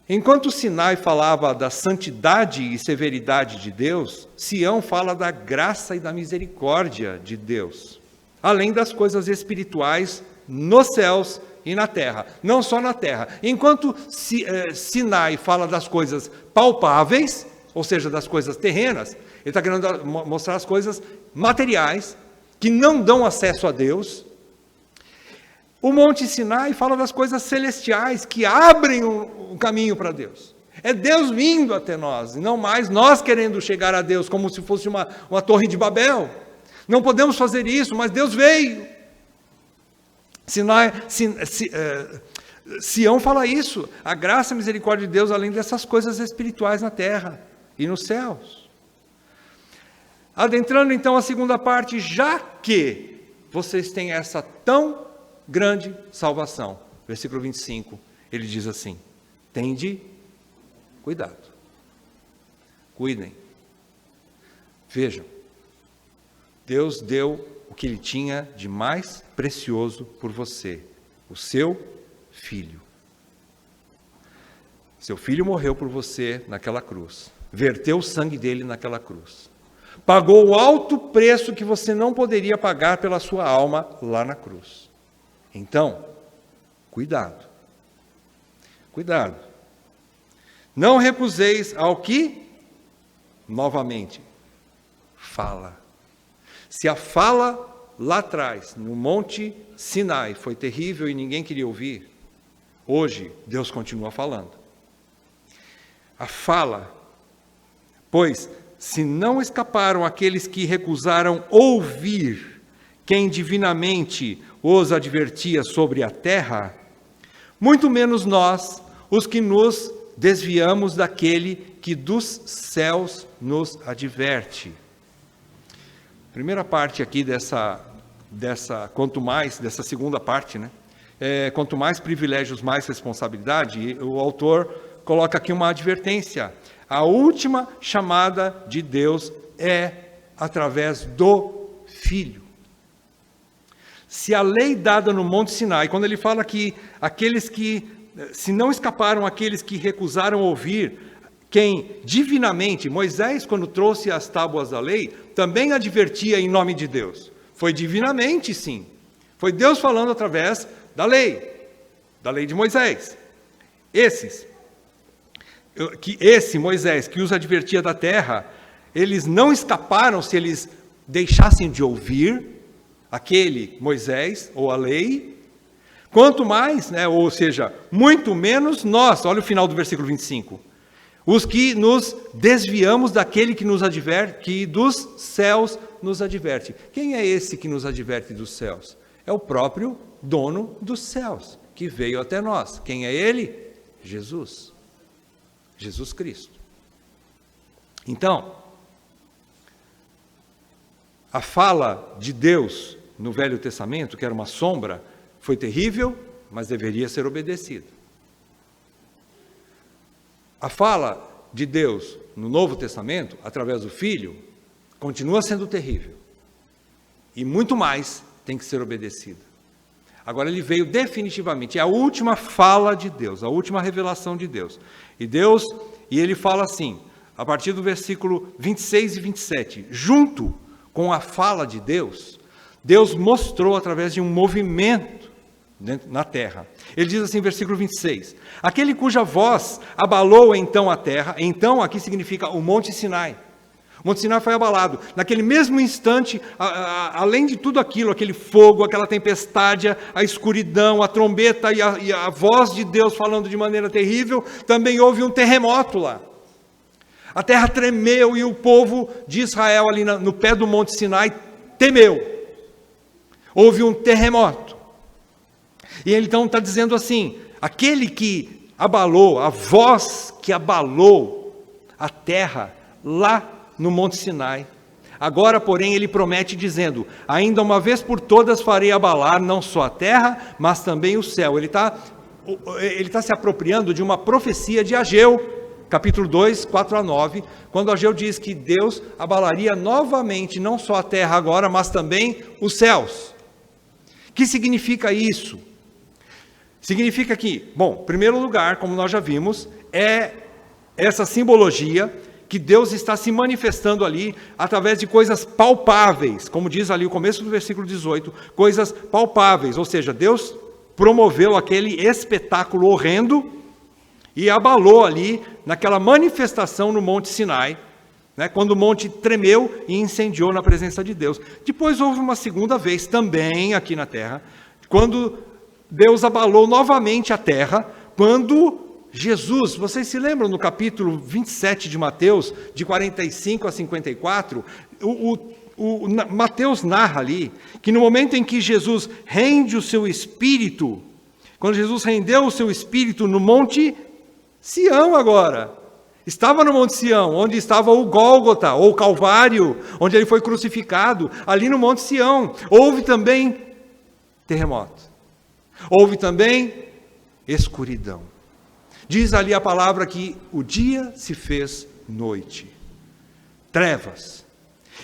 enquanto Sinai falava da santidade e severidade de Deus, Sião fala da graça e da misericórdia de Deus, além das coisas espirituais nos céus e na terra, não só na terra. Enquanto Sinai fala das coisas palpáveis, ou seja, das coisas terrenas, ele está querendo mostrar as coisas materiais, que não dão acesso a Deus. O Monte Sinai fala das coisas celestiais, que abrem o caminho para Deus. É Deus vindo até nós, e não mais nós querendo chegar a Deus, como se fosse uma torre de Babel. Não podemos fazer isso, mas Deus veio. Sião fala isso, a graça e a misericórdia de Deus, além dessas coisas espirituais na terra e nos céus. Adentrando então a segunda parte, já que vocês têm essa tão grande salvação, versículo 25, ele diz assim, tende cuidado, cuidem, vejam, Deus deu o que Ele tinha de mais precioso por você, o seu filho. Seu filho morreu por você naquela cruz, verteu o sangue dele naquela cruz, pagou o alto preço que você não poderia pagar pela sua alma lá na cruz. Então, cuidado, cuidado, não recuseis ao que, novamente, fala. Se a fala lá atrás, no Monte Sinai, foi terrível e ninguém queria ouvir, hoje Deus continua falando. A fala, pois, se não escaparam aqueles que recusaram ouvir quem divinamente os advertia sobre a terra, muito menos nós, os que nos desviamos daquele que dos céus nos adverte. Primeira parte aqui dessa segunda parte, né? Quanto mais privilégios, mais responsabilidade, o autor coloca aqui uma advertência. A última chamada de Deus é através do Filho. Se a lei dada no Monte Sinai, quando ele fala que aqueles que, se não escaparam aqueles que recusaram ouvir, quem divinamente, Moisés, quando trouxe as tábuas da lei, também advertia em nome de Deus. Foi divinamente, sim. Foi Deus falando através da lei de Moisés. Esse Moisés que os advertia da terra, eles não escaparam se eles deixassem de ouvir aquele Moisés ou a lei, quanto mais, né, ou seja, muito menos nós, olha o final do versículo 25, os que nos desviamos daquele que nos adverte, que dos céus nos adverte. Quem é esse que nos adverte dos céus? É o próprio dono dos céus, que veio até nós. Quem é ele? Jesus. Jesus Cristo. Então, a fala de Deus no Velho Testamento, que era uma sombra, foi terrível, mas deveria ser obedecida. A fala de Deus no Novo Testamento, através do Filho, continua sendo terrível. E muito mais tem que ser obedecida. Agora ele veio definitivamente, é a última fala de Deus, a última revelação de Deus. E ele fala assim, a partir do versículo 26 e 27, junto com a fala de Deus, Deus mostrou através de um movimento na terra. Ele diz assim, versículo 26, aquele cuja voz abalou então a terra, então aqui significa o Monte Sinai, O Monte Sinai foi abalado. Naquele mesmo instante, além de tudo aquilo, aquele fogo, aquela tempestade, a escuridão, a trombeta e a voz de Deus falando de maneira terrível, também houve um terremoto lá. A terra tremeu e o povo de Israel ali no pé do Monte Sinai temeu. Houve um terremoto. E ele então está dizendo assim, aquele que abalou, a voz que abalou a terra lá no Monte Sinai, agora, porém, ele promete dizendo, ainda uma vez por todas farei abalar não só a terra, mas também o céu. Ele está se apropriando de uma profecia de Ageu, capítulo 2, 4-9, quando Ageu diz que Deus abalaria novamente não só a terra agora, mas também os céus. O que significa isso? Significa que, bom, em primeiro lugar, como nós já vimos, é essa simbologia que Deus está se manifestando ali através de coisas palpáveis, como diz ali o começo do versículo 18, coisas palpáveis, ou seja, Deus promoveu aquele espetáculo horrendo e abalou ali naquela manifestação no Monte Sinai, né, quando o monte tremeu e incendiou na presença de Deus. Depois houve uma segunda vez também aqui na terra, quando Deus abalou novamente a terra, quando Jesus, vocês se lembram no capítulo 27 de Mateus, de 45 a 54, Mateus narra ali, que no momento em que Jesus rende o seu espírito, quando Jesus rendeu o seu espírito no Monte Sião agora, estava no Monte Sião, onde estava o Gólgota, ou o Calvário, onde ele foi crucificado, ali no Monte Sião, houve também terremoto, houve também escuridão. Diz ali a palavra que o dia se fez noite, trevas,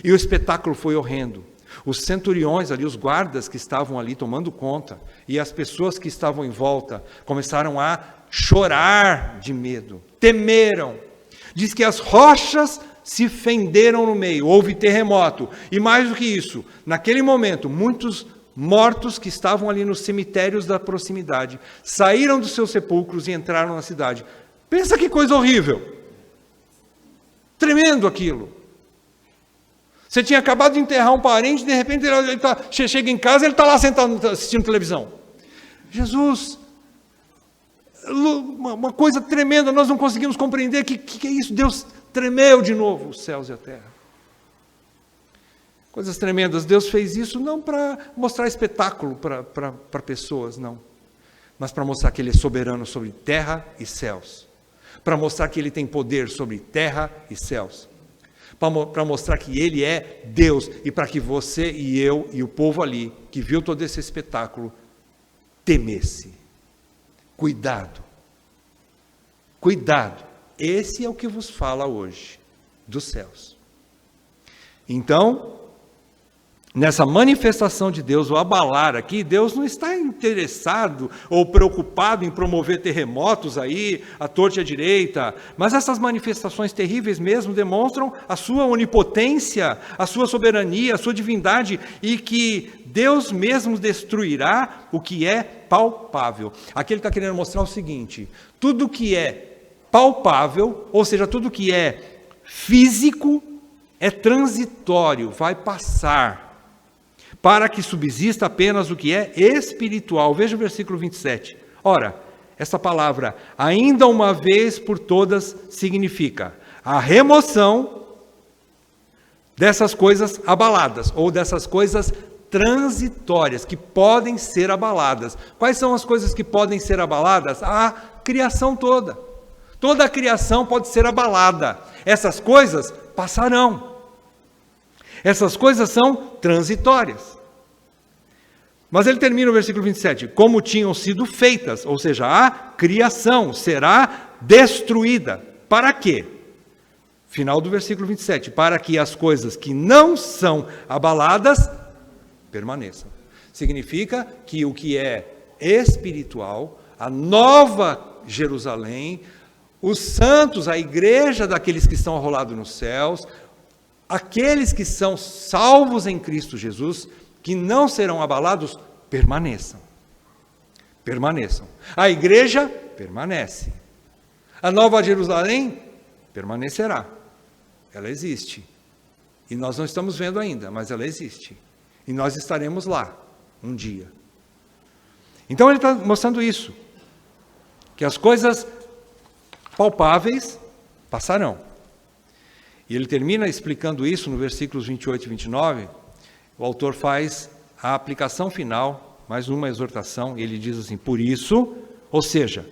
e o espetáculo foi horrendo. Os centuriões ali, os guardas que estavam ali tomando conta, e as pessoas que estavam em volta, começaram a chorar de medo, temeram. Diz que as rochas se fenderam no meio, houve terremoto, e mais do que isso, naquele momento, muitos mortos que estavam ali nos cemitérios da proximidade, saíram dos seus sepulcros e entraram na cidade. Pensa que coisa horrível. Tremendo aquilo. Você tinha acabado de enterrar um parente, de repente ele chega em casa, ele está lá sentado assistindo televisão. Jesus, uma coisa tremenda, nós não conseguimos compreender o que é isso. Deus tremeu de novo os céus e a terra. Coisas tremendas. Deus fez isso não para mostrar espetáculo para pessoas, não. Mas para mostrar que Ele é soberano sobre terra e céus. Para mostrar que Ele tem poder sobre terra e céus. Para mostrar que Ele é Deus. E para que você e eu e o povo ali, que viu todo esse espetáculo, temesse. Cuidado. Cuidado. Esse é o que vos fala hoje, dos céus. Então, nessa manifestação de Deus, o abalar aqui, Deus não está interessado ou preocupado em promover terremotos aí, à torta e à direita, mas essas manifestações terríveis mesmo demonstram a sua onipotência, a sua soberania, a sua divindade, e que Deus mesmo destruirá o que é palpável. Aqui ele está querendo mostrar o seguinte: tudo que é palpável, ou seja, tudo que é físico, é transitório, vai passar, para que subsista apenas o que é espiritual. Veja o versículo 27. Ora, essa palavra, ainda uma vez por todas, significa a remoção dessas coisas abaladas, ou dessas coisas transitórias, que podem ser abaladas. Quais são as coisas que podem ser abaladas? A criação toda. Toda a criação pode ser abalada. Essas coisas passarão. Essas coisas são transitórias. Mas ele termina o versículo 27. Como tinham sido feitas, ou seja, a criação será destruída. Para quê? Final do versículo 27. Para que as coisas que não são abaladas permaneçam. Significa que o que é espiritual, a nova Jerusalém, os santos, a igreja daqueles que estão arrolados nos céus, aqueles que são salvos em Cristo Jesus, que não serão abalados, permaneçam. Permaneçam. A igreja permanece. A nova Jerusalém permanecerá. Ela existe. E nós não estamos vendo ainda, mas ela existe. E nós estaremos lá, um dia. Então ele está mostrando isso. Que as coisas palpáveis passarão. E ele termina explicando isso no versículos 28 e 29. O autor faz a aplicação final, mais uma exortação, e ele diz assim: por isso, ou seja,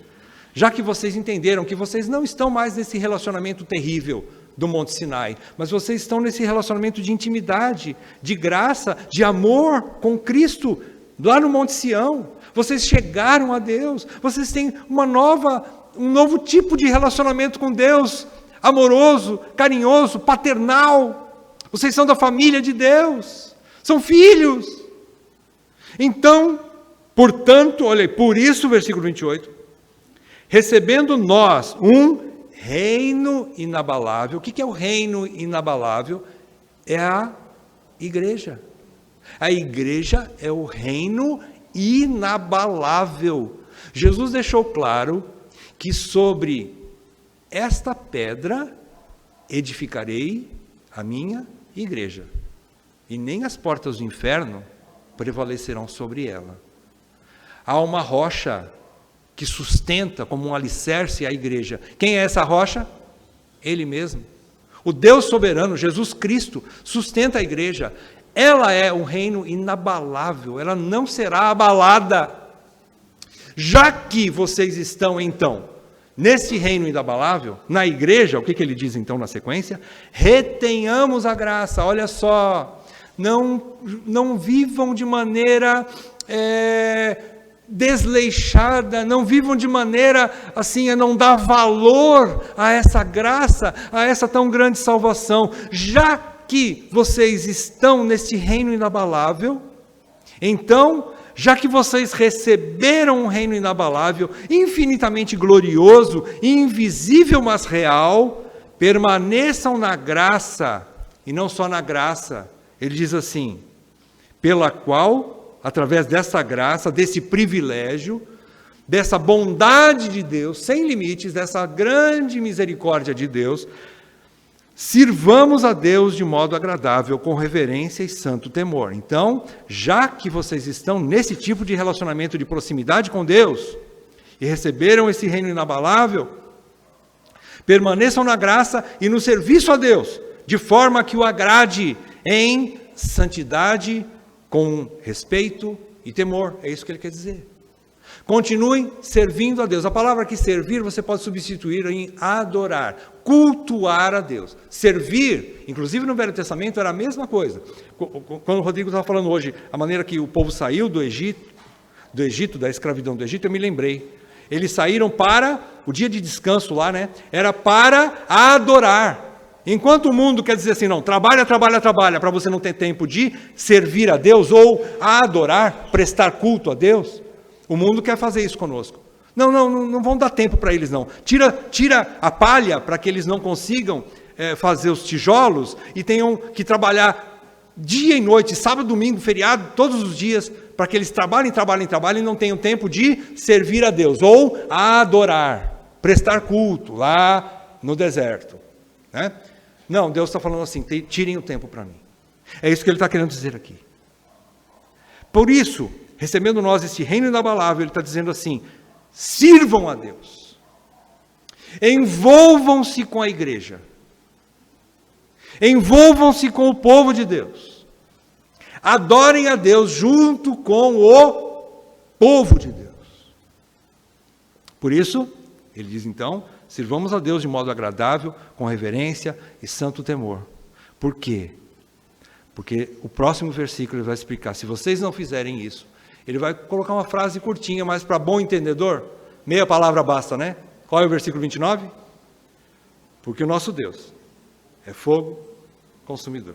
já que vocês entenderam que vocês não estão mais nesse relacionamento terrível do Monte Sinai, mas vocês estão nesse relacionamento de intimidade, de graça, de amor com Cristo, lá no Monte Sião. Vocês chegaram a Deus, vocês têm um novo tipo de relacionamento com Deus, amoroso, carinhoso, paternal. Vocês são da família de Deus, são filhos. Então, portanto, olha aí, por isso, versículo 28, recebendo nós um reino inabalável. O que é o reino inabalável? É a igreja. A igreja é o reino inabalável. Jesus deixou claro que sobre esta pedra edificarei a minha igreja, e nem as portas do inferno prevalecerão sobre ela. Há uma rocha que sustenta como um alicerce a igreja. Quem é essa rocha? Ele mesmo. O Deus soberano, Jesus Cristo, sustenta a igreja. Ela é um reino inabalável, ela não será abalada. Já que vocês estão, então, nesse reino inabalável, na igreja, o que ele diz então na sequência? Retenhamos a graça. Olha só, não vivam de maneira desleixada, não vivam de maneira assim a não dar valor a essa graça, a essa tão grande salvação. Já que vocês estão nesse reino inabalável, então, já que vocês receberam um reino inabalável, infinitamente glorioso, invisível, mas real, permaneçam na graça, e não só na graça. Ele diz assim: pela qual, através dessa graça, desse privilégio, dessa bondade de Deus, sem limites, dessa grande misericórdia de Deus, sirvamos a Deus de modo agradável, com reverência e santo temor. Então, já que vocês estão nesse tipo de relacionamento de proximidade com Deus, e receberam esse reino inabalável, permaneçam na graça e no serviço a Deus, de forma que o agrade em santidade, com respeito e temor. É isso que ele quer dizer. Continuem servindo a Deus. A palavra aqui, servir, você pode substituir em adorar, cultuar a Deus. Servir, inclusive no Velho Testamento, era a mesma coisa. Quando o Rodrigo estava falando hoje, a maneira que o povo saiu do Egito, da escravidão do Egito, eu me lembrei. Eles saíram para, o dia de descanso lá, né? Era para adorar. Enquanto o mundo quer dizer assim, não, trabalha, para você não ter tempo de servir a Deus, ou adorar, prestar culto a Deus, o mundo quer fazer isso conosco. Não vão dar tempo para eles não. Tira a palha para que eles não consigam fazer os tijolos e tenham que trabalhar dia e noite, sábado, domingo, feriado, todos os dias, para que eles trabalhem e não tenham tempo de servir a Deus, ou adorar, prestar culto lá no deserto, né? Não, Deus está falando assim, tirem o tempo para mim. É isso que ele está querendo dizer aqui. Por isso, recebendo nós esse reino inabalável, ele está dizendo assim: sirvam a Deus, envolvam-se com a igreja, envolvam-se com o povo de Deus, adorem a Deus junto com o povo de Deus. Por isso, ele diz então, sirvamos a Deus de modo agradável, com reverência e santo temor. Por quê? Porque o próximo versículo ele vai explicar, se vocês não fizerem isso, ele vai colocar uma frase curtinha, mas para bom entendedor, meia palavra basta, né? Qual é o versículo 29? Porque o nosso Deus é fogo consumidor.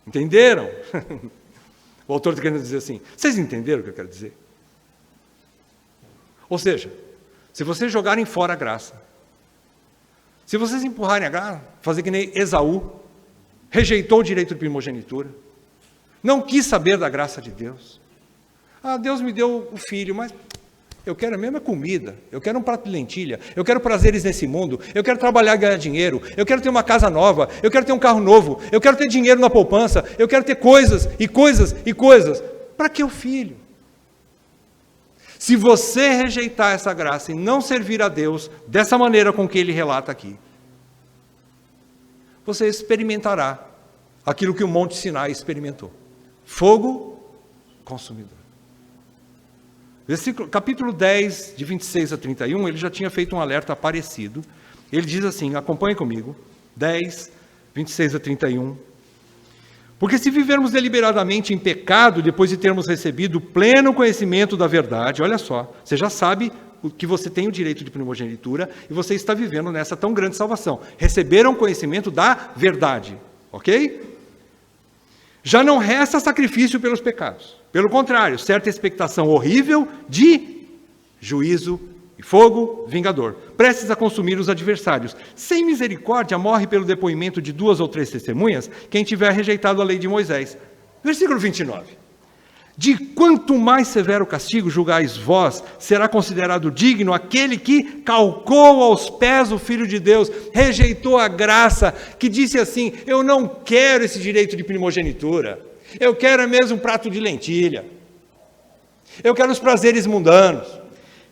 Entenderam? O autor está querendo dizer assim, vocês entenderam o que eu quero dizer? Ou seja, se vocês jogarem fora a graça, se vocês empurrarem a graça, fazer que nem Esaú, rejeitou o direito de primogenitura, não quis saber da graça de Deus. Deus me deu o filho, mas Eu quero a mesma comida, eu quero um prato de lentilha, eu quero prazeres nesse mundo, eu quero trabalhar e ganhar dinheiro, eu quero ter uma casa nova, eu quero ter um carro novo, eu quero ter dinheiro na poupança, eu quero ter coisas e coisas e coisas. Para que o filho? Se você rejeitar essa graça e não servir a Deus dessa maneira com que ele relata aqui, você experimentará aquilo que o Monte Sinai experimentou. Fogo consumidor. Capítulo 10, de 26 a 31, ele já tinha feito um alerta parecido. Ele diz assim, acompanhe comigo, 10, 26 a 31. Porque se vivermos deliberadamente em pecado, depois de termos recebido pleno conhecimento da verdade, olha só, você já sabe que você tem o direito de primogenitura e você está vivendo nessa tão grande salvação. Receberam conhecimento da verdade, ok? Já não resta sacrifício pelos pecados. Pelo contrário, certa expectação horrível de juízo e fogo vingador, prestes a consumir os adversários. Sem misericórdia morre pelo depoimento de 2 ou 3 testemunhas quem tiver rejeitado a lei de Moisés. Versículo 29. De quanto mais severo castigo julgais vós, será considerado digno aquele que calcou aos pés o Filho de Deus, rejeitou a graça, que disse assim, eu não quero esse direito de primogenitura, eu quero mesmo um prato de lentilha, eu quero os prazeres mundanos.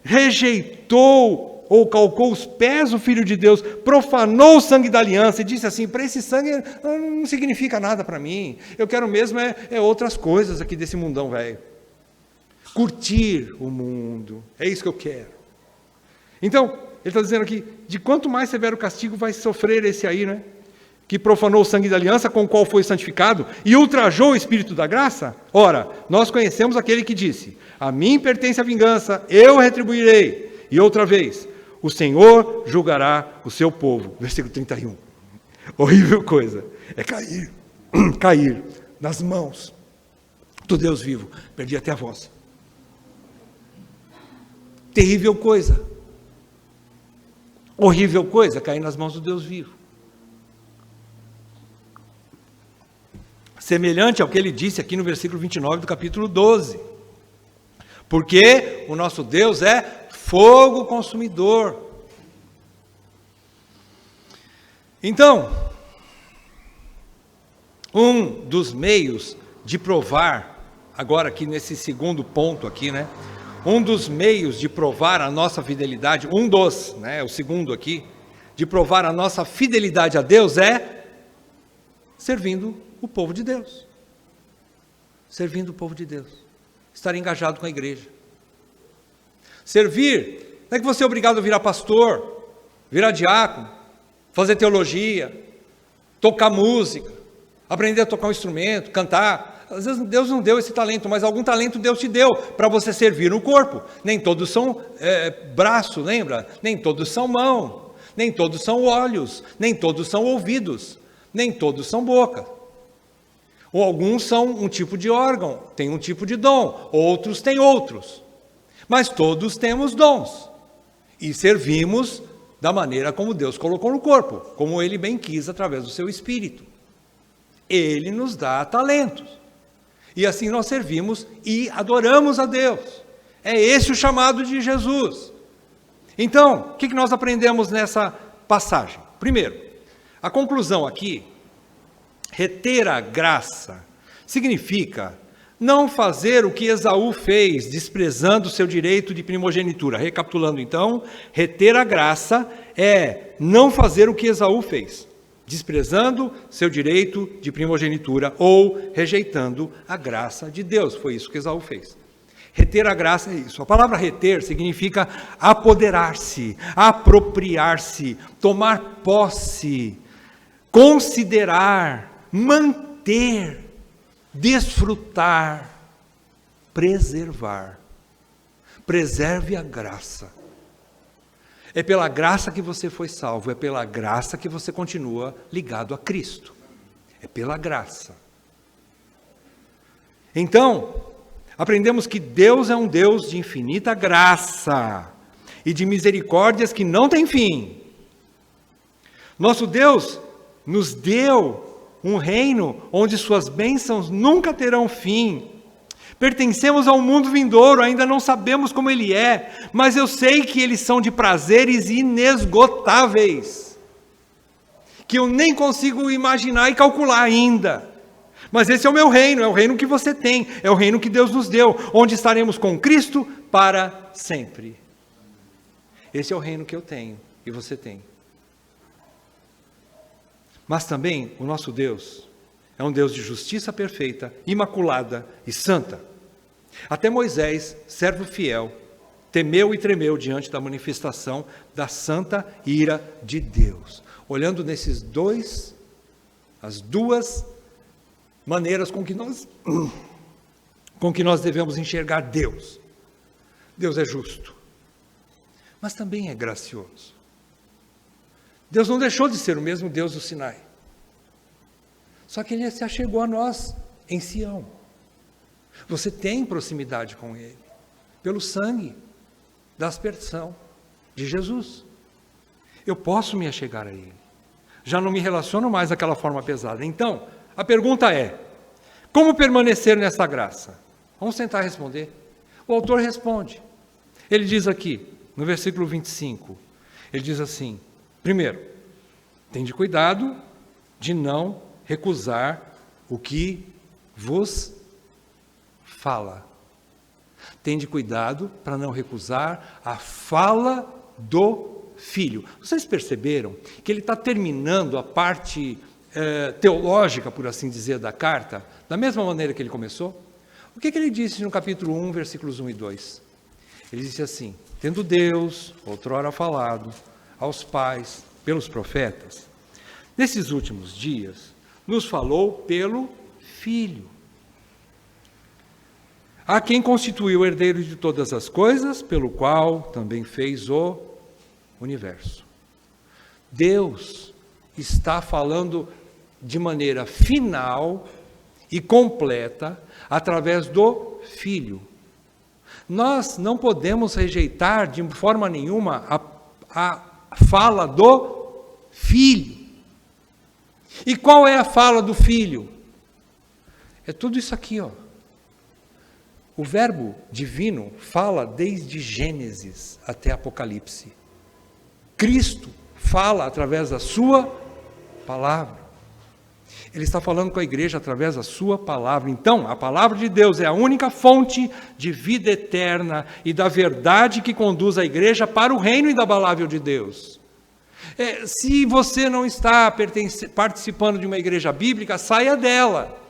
Rejeitou ou calcou os pés o Filho de Deus, profanou o sangue da aliança e disse assim, para esse sangue não significa nada para mim, eu quero mesmo outras coisas aqui desse mundão velho. Curtir o mundo, é isso que eu quero. Então, ele está dizendo aqui, de quanto mais severo castigo vai sofrer esse aí, né? Que profanou o sangue da aliança com o qual foi santificado e ultrajou o Espírito da graça? Ora, nós conhecemos aquele que disse, a mim pertence a vingança, eu retribuirei. E outra vez, o Senhor julgará o seu povo. Versículo 31. Horrível coisa é cair nas mãos do Deus vivo. Perdi até a voz. Terrível coisa. Horrível coisa cair nas mãos do Deus vivo. Semelhante ao que ele disse aqui no versículo 29 do capítulo 12. Porque o nosso Deus é fogo consumidor. Então, um dos meios de provar, agora aqui nesse segundo ponto aqui, né? Um dos meios de provar a nossa fidelidade, o segundo aqui, de provar a nossa fidelidade a Deus é servindo o povo de Deus. Servindo o povo de Deus. Estar engajado com a igreja. Servir, não é que você é obrigado a virar pastor, virar diácono, fazer teologia, tocar música, aprender a tocar um instrumento, cantar. Às vezes Deus não deu esse talento, mas algum talento Deus te deu para você servir no corpo. Nem todos são braço, lembra? Nem todos são mão, nem todos são olhos, nem todos são ouvidos, nem todos são boca. Ou alguns são um tipo de órgão, tem um tipo de dom, outros têm outros. Mas todos temos dons. E servimos da maneira como Deus colocou no corpo, como Ele bem quis através do seu Espírito. Ele nos dá talentos. E assim nós servimos e adoramos a Deus. É esse o chamado de Jesus. Então, o que nós aprendemos nessa passagem? Primeiro, a conclusão aqui, reter a graça, significa não fazer o que Esaú fez, desprezando o seu direito de primogenitura. Recapitulando então, reter a graça é não fazer o que Esaú fez, desprezando seu direito de primogenitura ou rejeitando a graça de Deus. Foi isso que Esaú fez. Reter a graça é isso. A palavra reter significa apoderar-se, apropriar-se, tomar posse, considerar, manter, desfrutar, preservar. Preserve a graça. É pela graça que você foi salvo, é pela graça que você continua ligado a Cristo. É pela graça. Então, aprendemos que Deus é um Deus de infinita graça e de misericórdias que não tem fim. Nosso Deus nos deu um reino onde suas bênçãos nunca terão fim. Pertencemos ao mundo vindouro, ainda não sabemos como ele é, mas eu sei que eles são de prazeres inesgotáveis, que eu nem consigo imaginar e calcular ainda. Mas esse é o meu reino, é o reino que você tem, é o reino que Deus nos deu, onde estaremos com Cristo para sempre. Esse é o reino que eu tenho e você tem. Mas também o nosso Deus é um Deus de justiça perfeita, imaculada e santa. Até Moisés, servo fiel, temeu e tremeu diante da manifestação da santa ira de Deus. Olhando as duas maneiras com que nós devemos enxergar Deus. Deus é justo, mas também é gracioso. Deus não deixou de ser o mesmo Deus do Sinai. Só que Ele se achegou a nós em Sião. Você tem proximidade com Ele, pelo sangue da aspersão de Jesus. Eu posso me achegar a Ele. Já não me relaciono mais daquela forma pesada. Então, a pergunta é, como permanecer nessa graça? Vamos tentar responder. O autor responde. Ele diz aqui, no versículo 25, ele diz assim, primeiro, tende cuidado de não recusar o que vos fala. Tende cuidado para não recusar a fala do Filho. Vocês perceberam que ele está terminando a parte teológica, por assim dizer, da carta, da mesma maneira que ele começou? O que ele disse no capítulo 1, versículos 1 e 2? Ele disse assim, tendo Deus, outrora falado, aos pais, pelos profetas, nesses últimos dias, nos falou pelo Filho, a quem constituiu o herdeiro de todas as coisas, pelo qual também fez o universo. Deus está falando de maneira final e completa através do Filho. Nós não podemos rejeitar de forma nenhuma a fala do Filho. E qual é a fala do Filho? É tudo isso aqui, ó. O verbo divino fala desde Gênesis até Apocalipse. Cristo fala através da sua palavra. Ele está falando com a igreja através da sua palavra. Então, a palavra de Deus é a única fonte de vida eterna e da verdade que conduz a igreja para o reino inabalável de Deus. Se você não está participando de uma igreja bíblica, saia dela.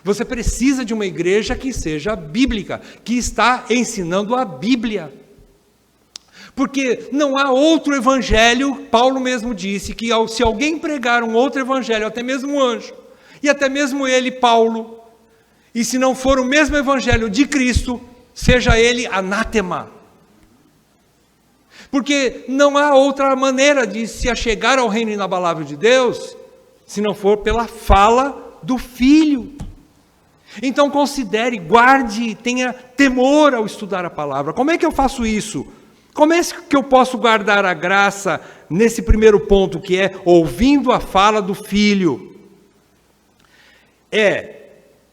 Você precisa de uma igreja que seja bíblica, que está ensinando a Bíblia. Porque não há outro evangelho, Paulo mesmo disse, que se alguém pregar um outro evangelho, até mesmo um anjo, e até mesmo ele, Paulo, e se não for o mesmo evangelho de Cristo, seja ele anátema. Porque não há outra maneira de se achegar ao reino inabalável de Deus, se não for pela fala do Filho. Então considere, guarde, tenha temor ao estudar a palavra. Como é que eu faço isso? Como é que eu posso guardar a graça nesse primeiro ponto, que é ouvindo a fala do Filho?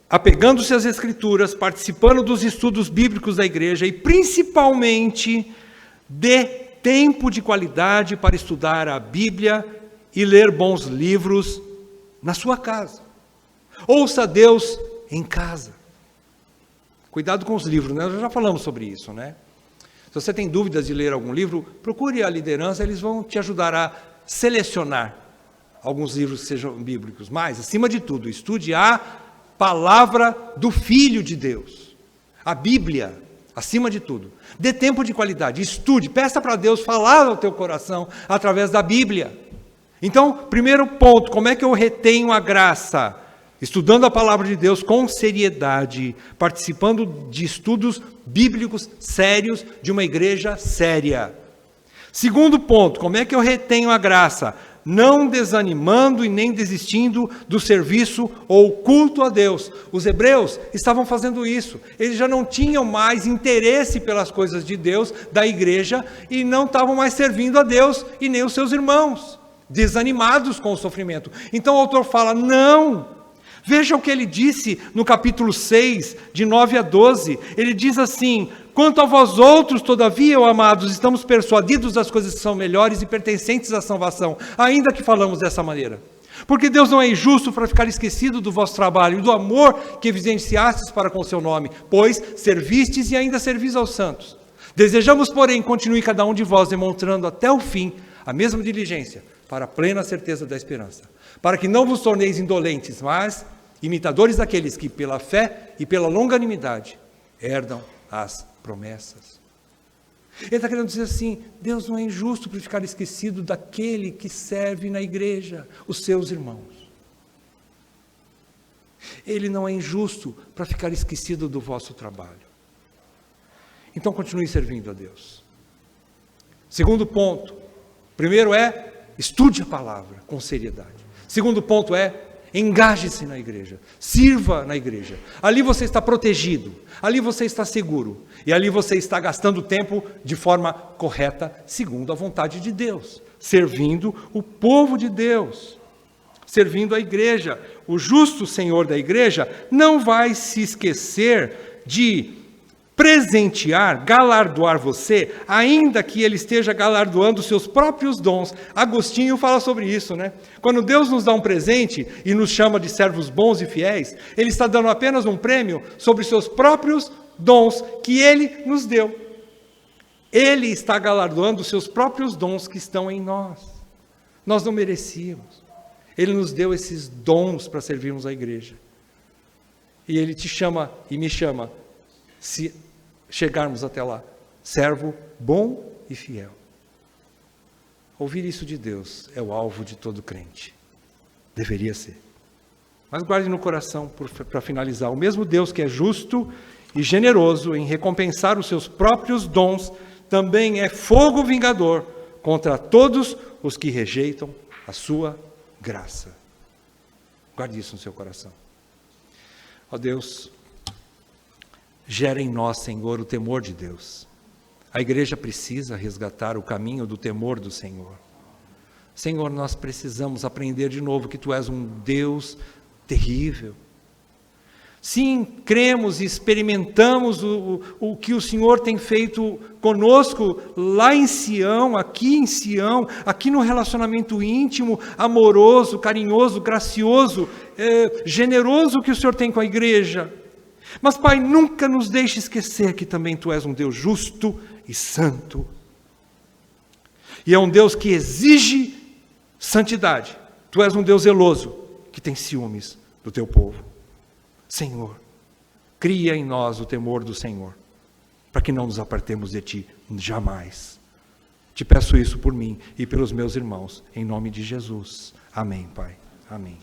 Apegando-se às Escrituras, participando dos estudos bíblicos da igreja e principalmente de tempo de qualidade para estudar a Bíblia e ler bons livros na sua casa. Ouça Deus em casa. Cuidado com os livros, né? Nós já falamos sobre isso, né? Se você tem dúvidas de ler algum livro, procure a liderança, eles vão te ajudar a selecionar alguns livros que sejam bíblicos. Mas, acima de tudo, estude a palavra do Filho de Deus. A Bíblia, acima de tudo. Dê tempo de qualidade, estude, peça para Deus falar ao teu coração através da Bíblia. Então, primeiro ponto, como é que eu retenho a graça? Estudando a palavra de Deus com seriedade, participando de estudos bíblicos sérios de uma igreja séria. Segundo ponto, como é que eu retenho a graça? Não desanimando e nem desistindo do serviço ou culto a Deus. Os hebreus estavam fazendo isso. Eles já não tinham mais interesse pelas coisas de Deus, da igreja, e não estavam mais servindo a Deus e nem os seus irmãos, desanimados com o sofrimento. Então o autor fala, não, Veja o que ele disse no capítulo 6, de 9 a 12. Ele diz assim: quanto a vós outros, todavia, ó amados, estamos persuadidos das coisas que são melhores e pertencentes à salvação, ainda que falamos dessa maneira. Porque Deus não é injusto para ficar esquecido do vosso trabalho e do amor que evidenciastes para com o seu nome, pois servistes e ainda servis aos santos. Desejamos, porém, continue cada um de vós demonstrando até o fim a mesma diligência, para a plena certeza da esperança, para que não vos torneis indolentes, mas imitadores daqueles que, pela fé e pela longanimidade, herdam as promessas. Ele está querendo dizer assim: Deus não é injusto por ficar esquecido daquele que serve na igreja, os seus irmãos. Ele não é injusto para ficar esquecido do vosso trabalho. Então continue servindo a Deus. Segundo ponto, primeiro é, estude a palavra com seriedade. Segundo ponto é, engaje-se na igreja, sirva na igreja. Ali você está protegido, ali você está seguro, e ali você está gastando tempo de forma correta, segundo a vontade de Deus, servindo o povo de Deus, servindo a igreja. O justo Senhor da igreja não vai se esquecer de presentear, galardoar você, ainda que ele esteja galardoando os seus próprios dons. Agostinho fala sobre isso, né? Quando Deus nos dá um presente e nos chama de servos bons e fiéis, ele está dando apenas um prêmio sobre os seus próprios dons que ele nos deu. Ele está galardoando os seus próprios dons que estão em nós. Nós não merecíamos. Ele nos deu esses dons para servirmos a igreja. E ele te chama e me chama, se chegarmos até lá, servo bom e fiel. Ouvir isso de Deus é o alvo de todo crente. Deveria ser. Mas guarde no coração, para finalizar, o mesmo Deus que é justo e generoso em recompensar os seus próprios dons, também é fogo vingador contra todos os que rejeitam a sua graça. Guarde isso no seu coração. Ó Deus, gera em nós, Senhor, o temor de Deus. A igreja precisa resgatar o caminho do temor do Senhor. Senhor, nós precisamos aprender de novo que Tu és um Deus terrível. Sim, cremos e experimentamos o que o Senhor tem feito conosco lá em Sião, aqui no relacionamento íntimo, amoroso, carinhoso, gracioso, generoso que o Senhor tem com a igreja. Mas, Pai, nunca nos deixe esquecer que também Tu és um Deus justo e santo. E é um Deus que exige santidade. Tu és um Deus zeloso, que tem ciúmes do Teu povo. Senhor, cria em nós o temor do Senhor, para que não nos apartemos de Ti jamais. Te peço isso por mim e pelos meus irmãos, em nome de Jesus. Amém, Pai. Amém.